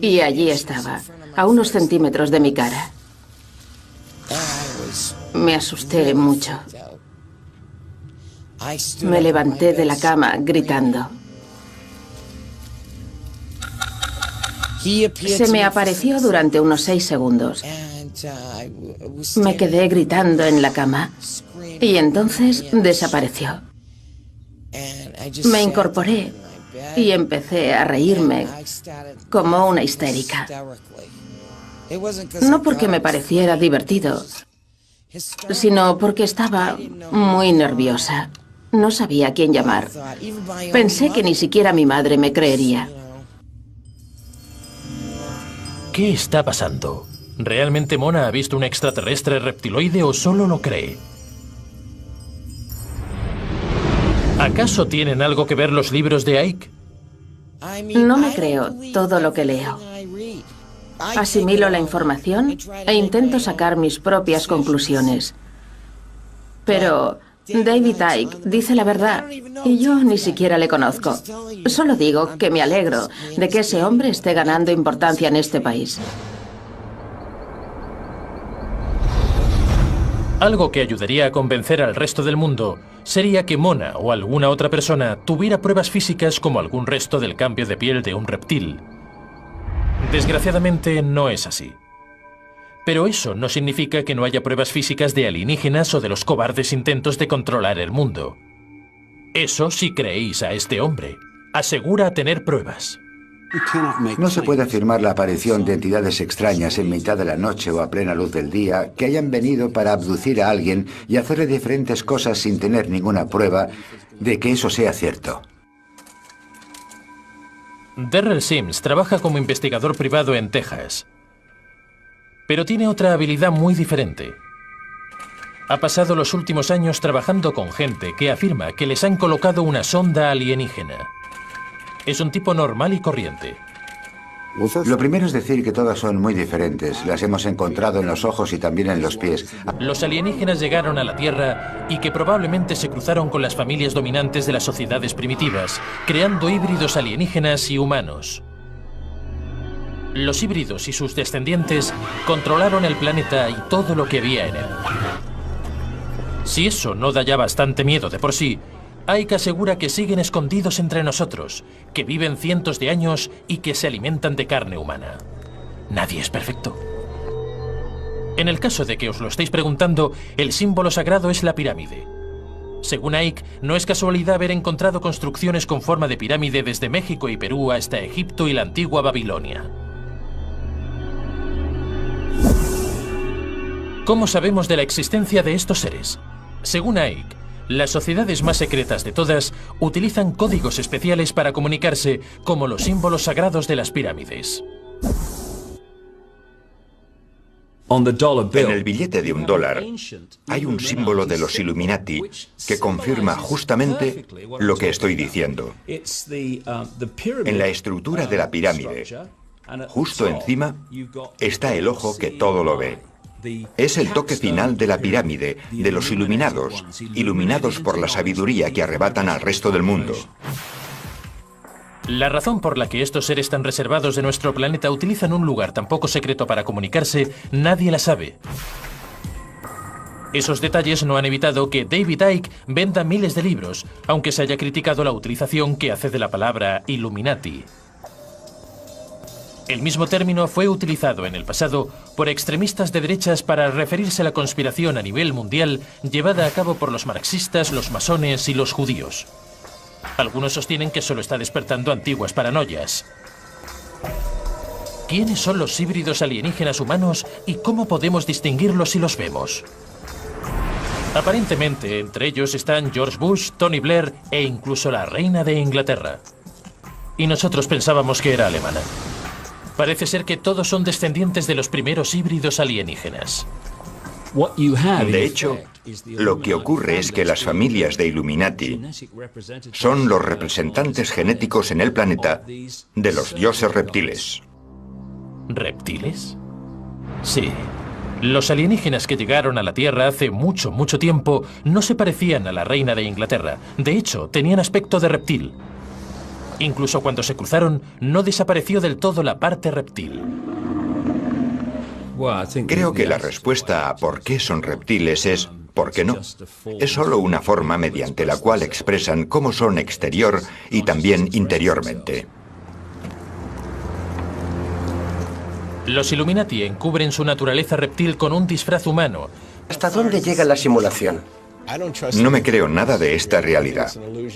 y allí estaba, a unos centímetros de mi cara. Me asusté mucho. Me levanté de la cama gritando. Se me apareció durante unos 6 segundos. Me quedé gritando en la cama y entonces desapareció. Me incorporé y empecé a reírme como una histérica. No porque me pareciera divertido, sino porque estaba muy nerviosa. No sabía a quién llamar. Pensé que ni siquiera mi madre me creería. ¿Qué está pasando? ¿Realmente Mona ha visto un extraterrestre reptiloide o solo lo cree? ¿Acaso tienen algo que ver los libros de Ike? No me creo todo lo que leo. Asimilo la información e intento sacar mis propias conclusiones. Pero David Icke dice la verdad y yo ni siquiera le conozco. Solo digo que me alegro de que ese hombre esté ganando importancia en este país. Algo que ayudaría a convencer al resto del mundo sería que Mona o alguna otra persona tuviera pruebas físicas como algún resto del cambio de piel de un reptil. Desgraciadamente no es así. Pero eso no significa que no haya pruebas físicas de alienígenas o de los cobardes intentos de controlar el mundo. Eso si creéis a este hombre. Asegura tener pruebas. No se puede afirmar la aparición de entidades extrañas en mitad de la noche o a plena luz del día que hayan venido para abducir a alguien y hacerle diferentes cosas sin tener ninguna prueba de que eso sea cierto. Darrell Sims trabaja como investigador privado en Texas. Pero tiene otra habilidad muy diferente. Ha pasado los últimos años trabajando con gente que afirma que les han colocado una sonda alienígena. Es un tipo normal y corriente. Lo primero es decir que todas son muy diferentes. Las hemos encontrado en los ojos y también en los pies. Los alienígenas llegaron a la Tierra y que probablemente se cruzaron con las familias dominantes de las sociedades primitivas, creando híbridos alienígenas y humanos. Los híbridos y sus descendientes controlaron el planeta y todo lo que había en él. Si eso no da ya bastante miedo de por sí, Ike asegura que siguen escondidos entre nosotros, que viven cientos de años y que se alimentan de carne humana. Nadie es perfecto. En el caso de que os lo estéis preguntando, el símbolo sagrado es la pirámide. Según Ike, no es casualidad haber encontrado construcciones con forma de pirámide desde México y Perú hasta Egipto y la antigua Babilonia. ¿Cómo sabemos de la existencia de estos seres? Según Ike, las sociedades más secretas de todas utilizan códigos especiales para comunicarse, como los símbolos sagrados de las pirámides. En el billete de $1 hay un símbolo de los Illuminati que confirma justamente lo que estoy diciendo. En la estructura de la pirámide, justo encima, está el ojo que todo lo ve. Es el toque final de la pirámide, de los iluminados, iluminados por la sabiduría que arrebatan al resto del mundo. La razón por la que estos seres tan reservados de nuestro planeta utilizan un lugar tan poco secreto para comunicarse, nadie la sabe. Esos detalles no han evitado que David Icke venda miles de libros, aunque se haya criticado la utilización que hace de la palabra Illuminati. El mismo término fue utilizado en el pasado por extremistas de derechas para referirse a la conspiración a nivel mundial llevada a cabo por los marxistas, los masones y los judíos. Algunos sostienen que solo está despertando antiguas paranoias. ¿Quiénes son los híbridos alienígenas humanos y cómo podemos distinguirlos si los vemos? Aparentemente, entre ellos están George Bush, Tony Blair e incluso la reina de Inglaterra. Y nosotros pensábamos que era alemana. Parece ser que todos son descendientes de los primeros híbridos alienígenas. De hecho, lo que ocurre es que las familias de Illuminati son los representantes genéticos en el planeta de los dioses reptiles. ¿Reptiles? Sí. Los alienígenas que llegaron a la Tierra hace mucho, mucho tiempo no se parecían a la reina de Inglaterra. De hecho, tenían aspecto de reptil. Incluso cuando se cruzaron, no desapareció del todo la parte reptil. Creo que la respuesta a por qué son reptiles es ¿por qué no? Es solo una forma mediante la cual expresan cómo son exterior y también interiormente. Los Illuminati encubren su naturaleza reptil con un disfraz humano. ¿Hasta dónde llega la simulación? No me creo nada de esta realidad.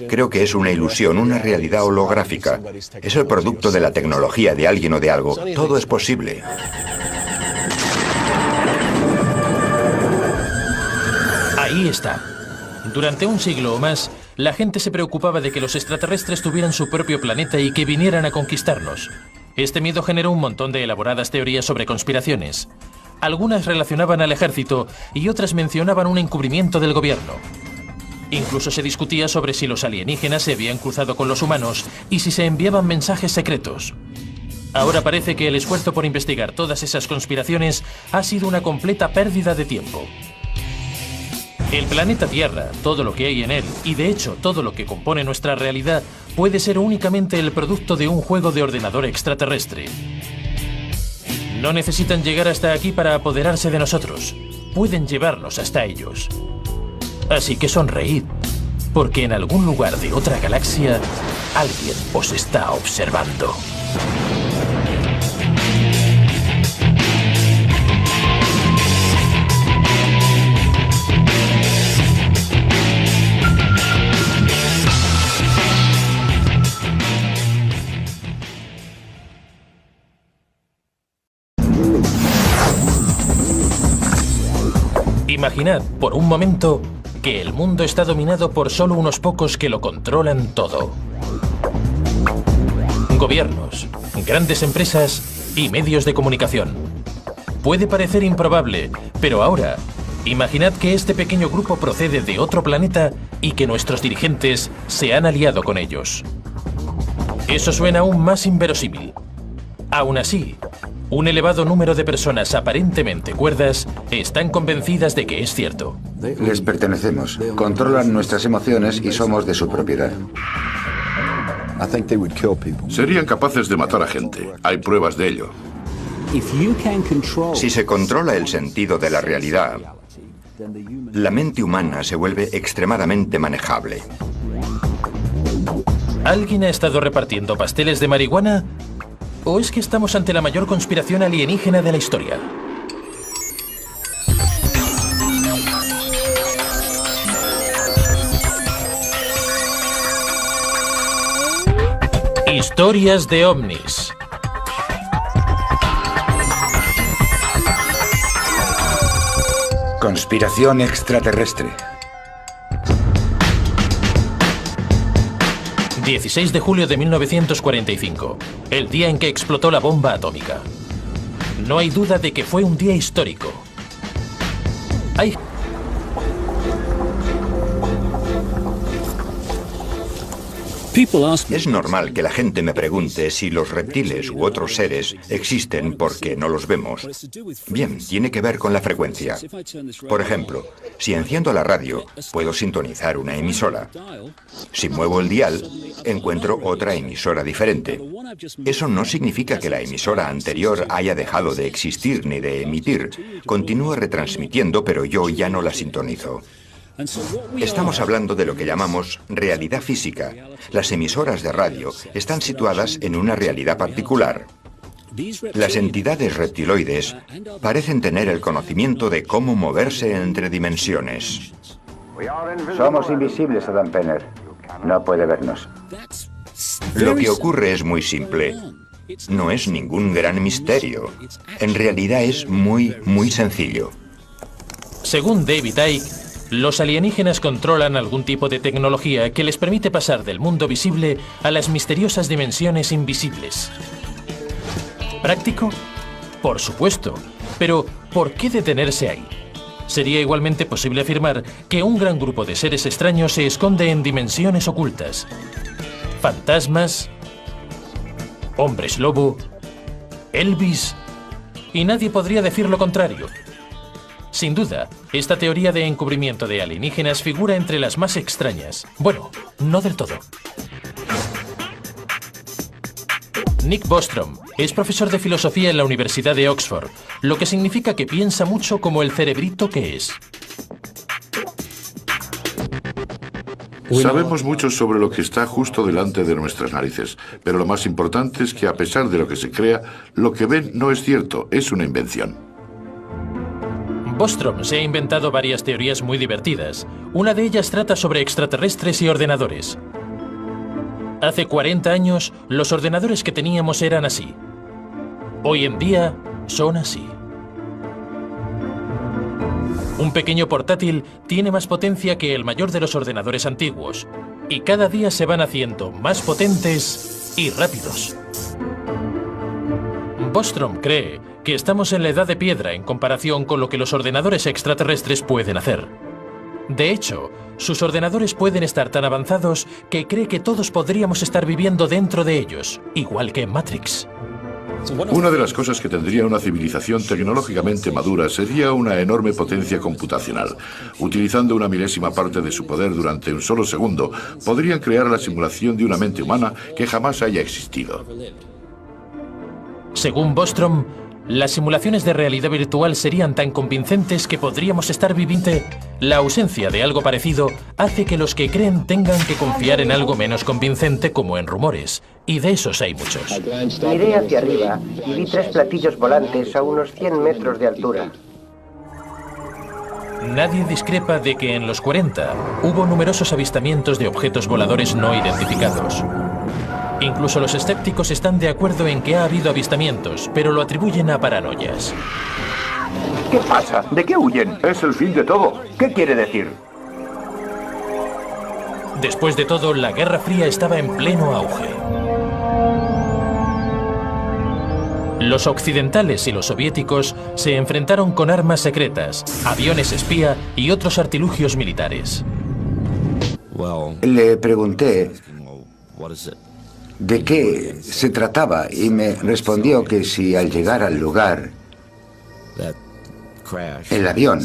Creo que es una ilusión, una realidad holográfica. Es el producto de la tecnología de alguien o de algo. Todo es posible. Ahí está. Durante un siglo o más, la gente se preocupaba de que los extraterrestres tuvieran su propio planeta y que vinieran a conquistarnos. Este miedo generó un montón de elaboradas teorías sobre conspiraciones. Algunas relacionaban al ejército y otras mencionaban un encubrimiento del gobierno. Incluso se discutía sobre si los alienígenas se habían cruzado con los humanos y si se enviaban mensajes secretos. Ahora parece que el esfuerzo por investigar todas esas conspiraciones ha sido una completa pérdida de tiempo. El planeta Tierra, todo lo que hay en él, y de hecho todo lo que compone nuestra realidad, puede ser únicamente el producto de un juego de ordenador extraterrestre. No necesitan llegar hasta aquí para apoderarse de nosotros. Pueden llevarnos hasta ellos. Así que sonreíd, porque en algún lugar de otra galaxia, alguien os está observando. Imaginad, por un momento, que el mundo está dominado por solo unos pocos que lo controlan todo. Gobiernos, grandes empresas y medios de comunicación. Puede parecer improbable, pero ahora, imaginad que este pequeño grupo procede de otro planeta y que nuestros dirigentes se han aliado con ellos. Eso suena aún más inverosímil. Aún así, un elevado número de personas aparentemente cuerdas están convencidas de que es cierto. Les pertenecemos, controlan nuestras emociones y somos de su propiedad. Serían capaces de matar a gente. Hay pruebas de ello. Si se controla el sentido de la realidad, la mente humana se vuelve extremadamente manejable. ¿Alguien ha estado repartiendo pasteles de marihuana? ¿O es que estamos ante la mayor conspiración alienígena de la historia? Historias de ovnis. Conspiración extraterrestre. 16 de julio de 1945, el día en que explotó la bomba atómica. No hay duda de que fue un día histórico. Es normal que la gente me pregunte si los reptiles u otros seres existen porque no los vemos. Bien, tiene que ver con la frecuencia. Por ejemplo, si enciendo la radio, puedo sintonizar una emisora. Si muevo el dial, encuentro otra emisora diferente. Eso no significa que la emisora anterior haya dejado de existir ni de emitir. Continúa retransmitiendo, pero yo ya no la sintonizo. Estamos hablando de lo que llamamos realidad física. Las emisoras de radio están situadas en una realidad particular. Las entidades reptiloides parecen tener el conocimiento de cómo moverse entre dimensiones. Somos invisibles, Adam Penner. No puede vernos. Lo que ocurre es muy simple. No es ningún gran misterio. En realidad es muy sencillo. Según David Icke, los alienígenas controlan algún tipo de tecnología que les permite pasar del mundo visible a las misteriosas dimensiones invisibles. ¿Práctico? Por supuesto. Pero, ¿por qué detenerse ahí? Sería igualmente posible afirmar que un gran grupo de seres extraños se esconde en dimensiones ocultas. Fantasmas, hombres lobo, Elvis, y nadie podría decir lo contrario. Sin duda, esta teoría de encubrimiento de alienígenas figura entre las más extrañas. Bueno, no del todo. Nick Bostrom es profesor de filosofía en la Universidad de Oxford, lo que significa que piensa mucho como el cerebrito que es. Sabemos mucho sobre lo que está justo delante de nuestras narices, pero lo más importante es que a pesar de lo que se crea, lo que ven no es cierto, es una invención. Bostrom se ha inventado varias teorías muy divertidas. Una de ellas trata sobre extraterrestres y ordenadores. Hace 40 años, los ordenadores que teníamos eran así. Hoy en día, son así. Un pequeño portátil tiene más potencia que el mayor de los ordenadores antiguos, y cada día se van haciendo más potentes y rápidos. Bostrom cree que estamos en la edad de piedra en comparación con lo que los ordenadores extraterrestres pueden hacer. De hecho, sus ordenadores pueden estar tan avanzados que cree que todos podríamos estar viviendo dentro de ellos, igual que en Matrix. Una de las cosas que tendría una civilización tecnológicamente madura sería una enorme potencia computacional. Utilizando una milésima parte de su poder durante un solo segundo, podrían crear la simulación de una mente humana que jamás haya existido. Según Bostrom, las simulaciones de realidad virtual serían tan convincentes que podríamos estar viviendo. La ausencia de algo parecido hace que los que creen tengan que confiar en algo menos convincente, como en rumores, y de esos hay muchos. Miré hacia arriba y vi 3 platillos volantes a unos 100 metros de altura. Nadie discrepa de que en los 40 hubo numerosos avistamientos de objetos voladores no identificados. Incluso los escépticos están de acuerdo en que ha habido avistamientos, pero lo atribuyen a paranoias. ¿Qué pasa? ¿De qué huyen? Es el fin de todo. ¿Qué quiere decir? Después de todo, la Guerra Fría estaba en pleno auge. Los occidentales y los soviéticos se enfrentaron con armas secretas, aviones espía y otros artilugios militares. Le pregunté de qué se trataba y me respondió que si al llegar al lugar el avión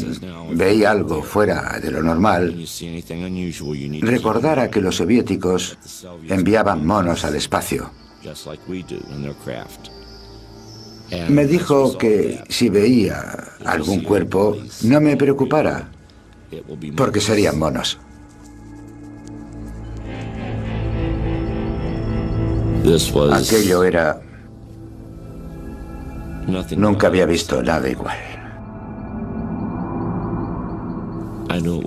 veía algo fuera de lo normal, recordara que los soviéticos enviaban monos al espacio. Me dijo que si veía algún cuerpo, no me preocupara, porque serían monos. Aquello era... Nunca había visto nada igual.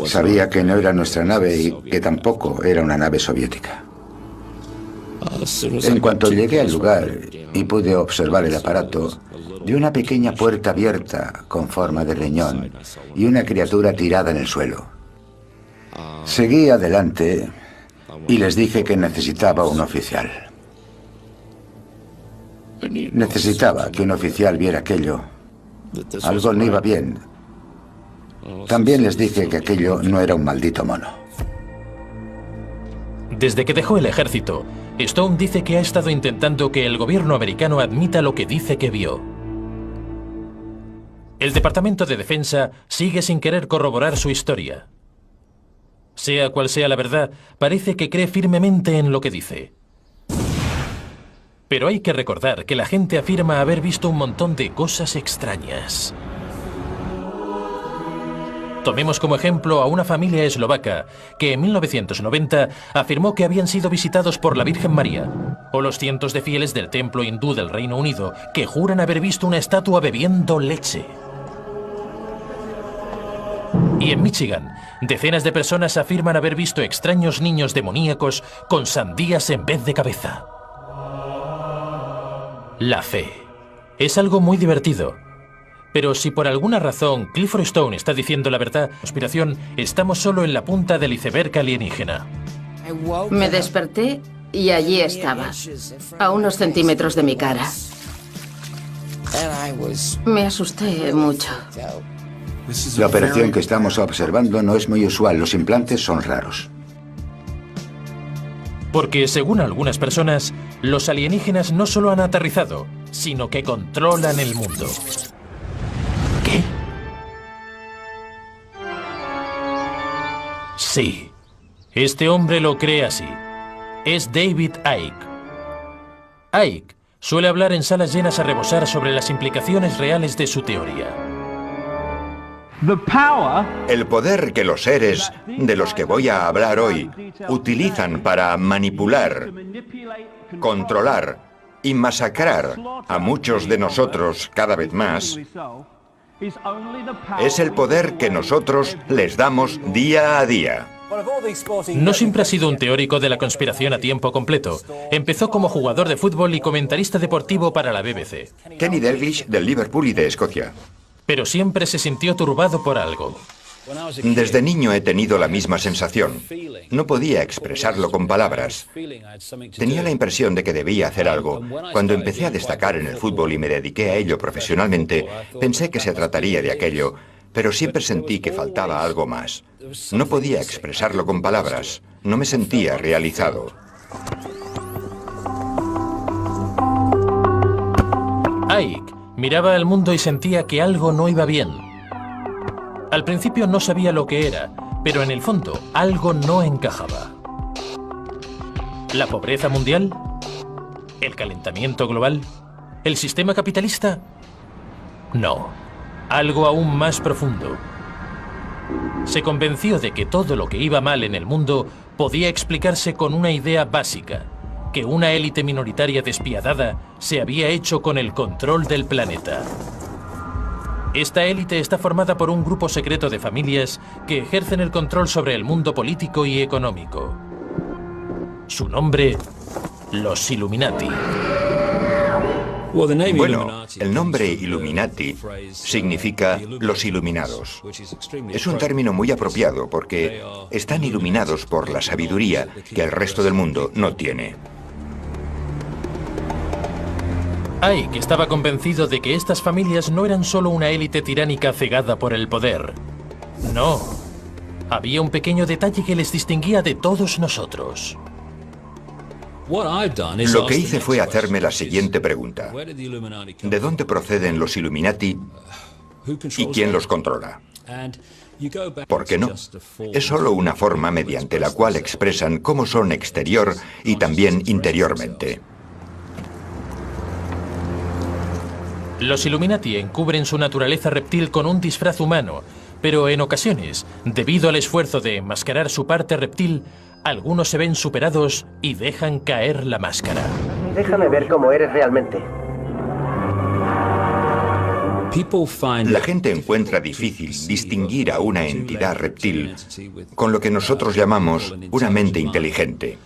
Sabía que no era nuestra nave y que tampoco era una nave soviética. En cuanto llegué al lugar y pude observar el aparato, vi una pequeña puerta abierta con forma de riñón y una criatura tirada en el suelo. Seguí adelante y les dije que necesitaba un oficial. Necesitaba que un oficial viera aquello. Algo no iba bien. También les dije que aquello no era un maldito mono. Desde que dejó el ejército, Stone dice que ha estado intentando que el gobierno americano admita lo que dice que vio. El Departamento de Defensa sigue sin querer corroborar su historia. Sea cual sea la verdad, parece que cree firmemente en lo que dice. Pero hay que recordar que la gente afirma haber visto un montón de cosas extrañas. Tomemos como ejemplo a una familia eslovaca que en 1990 afirmó que habían sido visitados por la Virgen María, o los cientos de fieles del templo hindú del Reino Unido que juran haber visto una estatua bebiendo leche. Y en Michigan, decenas de personas afirman haber visto extraños niños demoníacos con sandías en vez de cabeza. La fe es algo muy divertido. Pero si por alguna razón Clifford Stone está diciendo la verdad, conspiración, estamos solo en la punta del iceberg alienígena. Me desperté y allí estaba, a unos centímetros de mi cara. Me asusté mucho. La operación que estamos observando no es muy usual. Los implantes son raros. Porque, según algunas personas, los alienígenas no solo han aterrizado, sino que controlan el mundo. ¿Qué? Sí, este hombre lo cree así. Es David Icke. Icke suele hablar en salas llenas a rebosar sobre las implicaciones reales de su teoría. El poder que los seres de los que voy a hablar hoy utilizan para manipular, controlar y masacrar a muchos de nosotros cada vez más es el poder que nosotros les damos día a día. No siempre ha sido un teórico de la conspiración a tiempo completo. Empezó como jugador de fútbol y comentarista deportivo para la BBC. Kenny Dalglish del Liverpool y de Escocia. Pero siempre se sintió turbado por algo. Desde niño he tenido la misma sensación. No podía expresarlo con palabras. Tenía la impresión de que debía hacer algo. Cuando empecé a destacar en el fútbol y me dediqué a ello profesionalmente, pensé que se trataría de aquello, pero siempre sentí que faltaba algo más. No podía expresarlo con palabras. No me sentía realizado. Ike miraba al mundo y sentía que algo no iba bien. Al principio no sabía lo que era, pero en el fondo algo no encajaba. ¿La pobreza mundial? ¿El calentamiento global? ¿El sistema capitalista? No, algo aún más profundo. Se convenció de que todo lo que iba mal en el mundo podía explicarse con una idea básica: que una élite minoritaria despiadada se había hecho con el control del planeta. Esta élite está formada por un grupo secreto de familias que ejercen el control sobre el mundo político y económico. Su nombre: los Illuminati. Bueno, el nombre Illuminati significa los iluminados. Es un término muy apropiado porque están iluminados por la sabiduría que el resto del mundo no tiene. Ike estaba convencido de que estas familias no eran solo una élite tiránica cegada por el poder. No, había un pequeño detalle que les distinguía de todos nosotros. Lo que hice fue hacerme la siguiente pregunta: ¿de dónde proceden los Illuminati y quién los controla? ¿Por qué no? Es solo una forma mediante la cual expresan cómo son exterior y también interiormente. Los Illuminati encubren su naturaleza reptil con un disfraz humano, pero en ocasiones, debido al esfuerzo de enmascarar su parte reptil, algunos se ven superados y dejan caer la máscara. Déjame ver cómo eres realmente. La gente encuentra difícil distinguir a una entidad reptil con lo que nosotros llamamos una mente inteligente.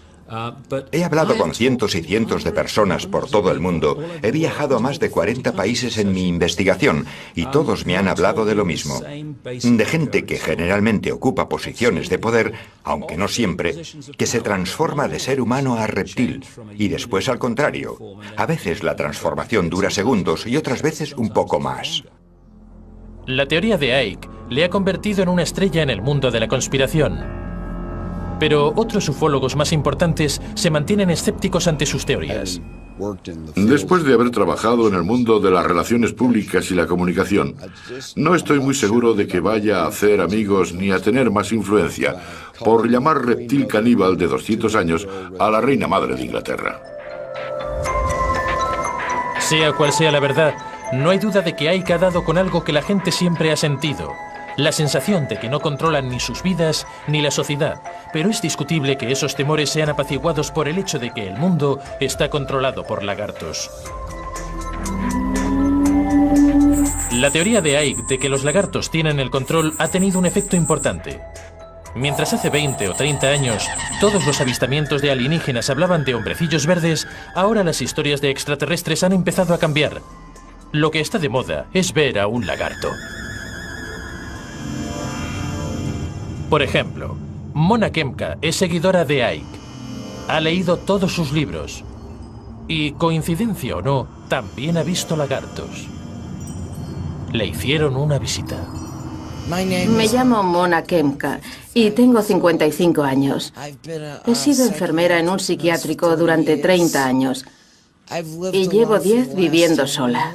He hablado con cientos y cientos de personas por todo el mundo. He viajado a más de 40 países en mi investigación y todos me han hablado de lo mismo. De gente que generalmente ocupa posiciones de poder, aunque no siempre, que se transforma de ser humano a reptil y después al contrario. A veces la transformación dura segundos y otras veces un poco más. La teoría de Ike le ha convertido en una estrella en el mundo de la conspiración. Pero otros ufólogos más importantes se mantienen escépticos ante sus teorías. Después de haber trabajado en el mundo de las relaciones públicas y la comunicación, no estoy muy seguro de que vaya a hacer amigos ni a tener más influencia por llamar reptil caníbal de 200 años a la reina madre de Inglaterra. Sea cual sea la verdad, no hay duda de que Ike ha dado con algo que la gente siempre ha sentido: la sensación de que no controlan ni sus vidas ni la sociedad, pero es discutible que esos temores sean apaciguados por el hecho de que el mundo está controlado por lagartos. La teoría de Ike de que los lagartos tienen el control ha tenido un efecto importante. Mientras hace 20 o 30 años todos los avistamientos de alienígenas hablaban de hombrecillos verdes, ahora las historias de extraterrestres han empezado a cambiar. Lo que está de moda es ver a un lagarto. Por ejemplo, Mona Kemka es seguidora de Ike. Ha leído todos sus libros. Y, coincidencia o no, también ha visto lagartos. Le hicieron una visita. Me llamo Mona Kemka y tengo 55 años. He sido enfermera en un psiquiátrico durante 30 años y llevo 10 viviendo sola.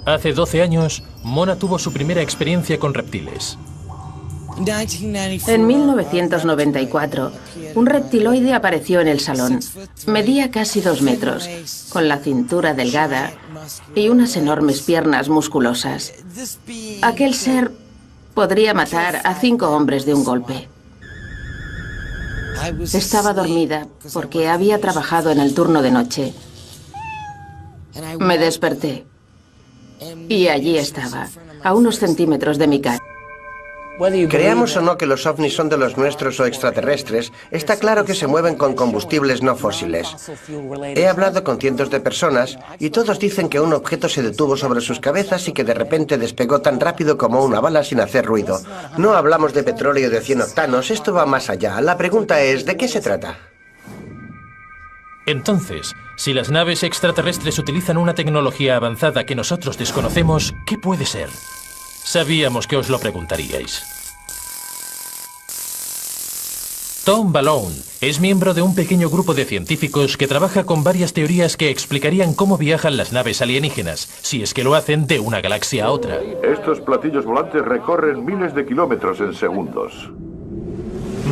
Hace 12 años, Mona tuvo su primera experiencia con reptiles. En 1994, un reptiloide apareció en el salón. Medía casi 2 metros, con la cintura delgada y unas enormes piernas musculosas. Aquel ser podría matar a 5 hombres de un golpe. Estaba dormida porque había trabajado en el turno de noche. Me desperté y allí estaba, a unos centímetros de mi cara. Creamos o no que los ovnis son de los nuestros o extraterrestres, está claro que se mueven con combustibles no fósiles. He hablado con cientos de personas y todos dicen que un objeto se detuvo sobre sus cabezas y que de repente despegó tan rápido como una bala sin hacer ruido. No hablamos de petróleo de 100 octanos, esto va más allá. La pregunta es, ¿de qué se trata? Entonces, si las naves extraterrestres utilizan una tecnología avanzada que nosotros desconocemos, ¿qué puede ser? Sabíamos que os lo preguntaríais. Tom Ballown es miembro de un pequeño grupo de científicos que trabaja con varias teorías que explicarían cómo viajan las naves alienígenas, si es que lo hacen de una galaxia a otra. Estos platillos volantes recorren miles de kilómetros en segundos.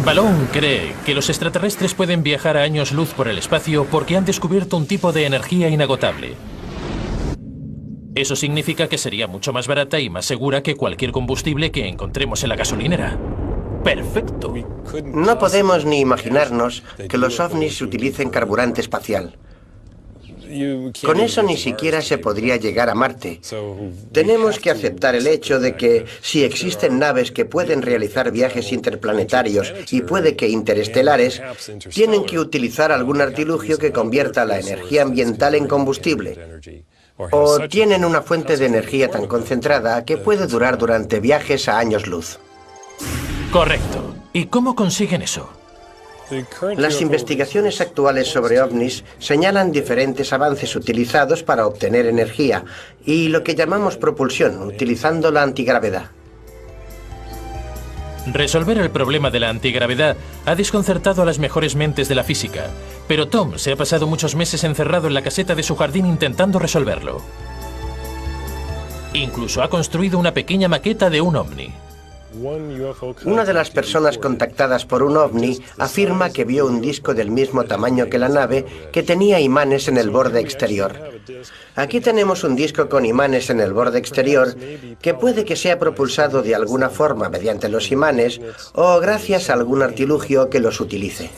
Ballown cree que los extraterrestres pueden viajar a años luz por el espacio porque han descubierto un tipo de energía inagotable. Eso significa que sería mucho más barata y más segura que cualquier combustible que encontremos en la gasolinera. ¡Perfecto! No podemos ni imaginarnos que los ovnis utilicen carburante espacial. Con eso ni siquiera se podría llegar a Marte. Tenemos que aceptar el hecho de que si existen naves que pueden realizar viajes interplanetarios y puede que interestelares, tienen que utilizar algún artilugio que convierta la energía ambiental en combustible. O tienen una fuente de energía tan concentrada que puede durar durante viajes a años luz. Correcto. ¿Y cómo consiguen eso? Las investigaciones actuales sobre ovnis señalan diferentes avances utilizados para obtener energía y lo que llamamos propulsión, utilizando la antigravedad. Resolver el problema de la antigravedad ha desconcertado a las mejores mentes de la física, pero Tom se ha pasado muchos meses encerrado en la caseta de su jardín intentando resolverlo. Incluso ha construido una pequeña maqueta de un ovni. Una de las personas contactadas por un ovni afirma que vio un disco del mismo tamaño que la nave que tenía imanes en el borde exterior. Aquí tenemos un disco con imanes en el borde exterior que puede que sea propulsado de alguna forma mediante los imanes o gracias a algún artilugio que los utilice.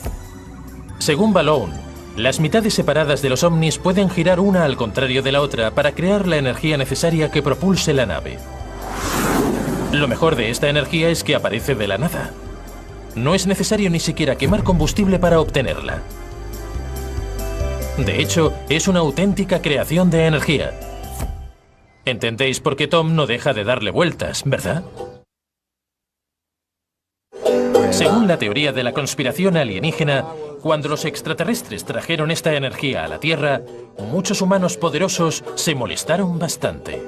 Según Ballown, las mitades separadas de los ovnis pueden girar una al contrario de la otra para crear la energía necesaria que propulse la nave. Lo mejor de esta energía es que aparece de la nada. No es necesario ni siquiera quemar combustible para obtenerla. De hecho, es una auténtica creación de energía. Entendéis por qué Tom no deja de darle vueltas, ¿verdad? Según la teoría de la conspiración alienígena, cuando los extraterrestres trajeron esta energía a la Tierra, muchos humanos poderosos se molestaron bastante.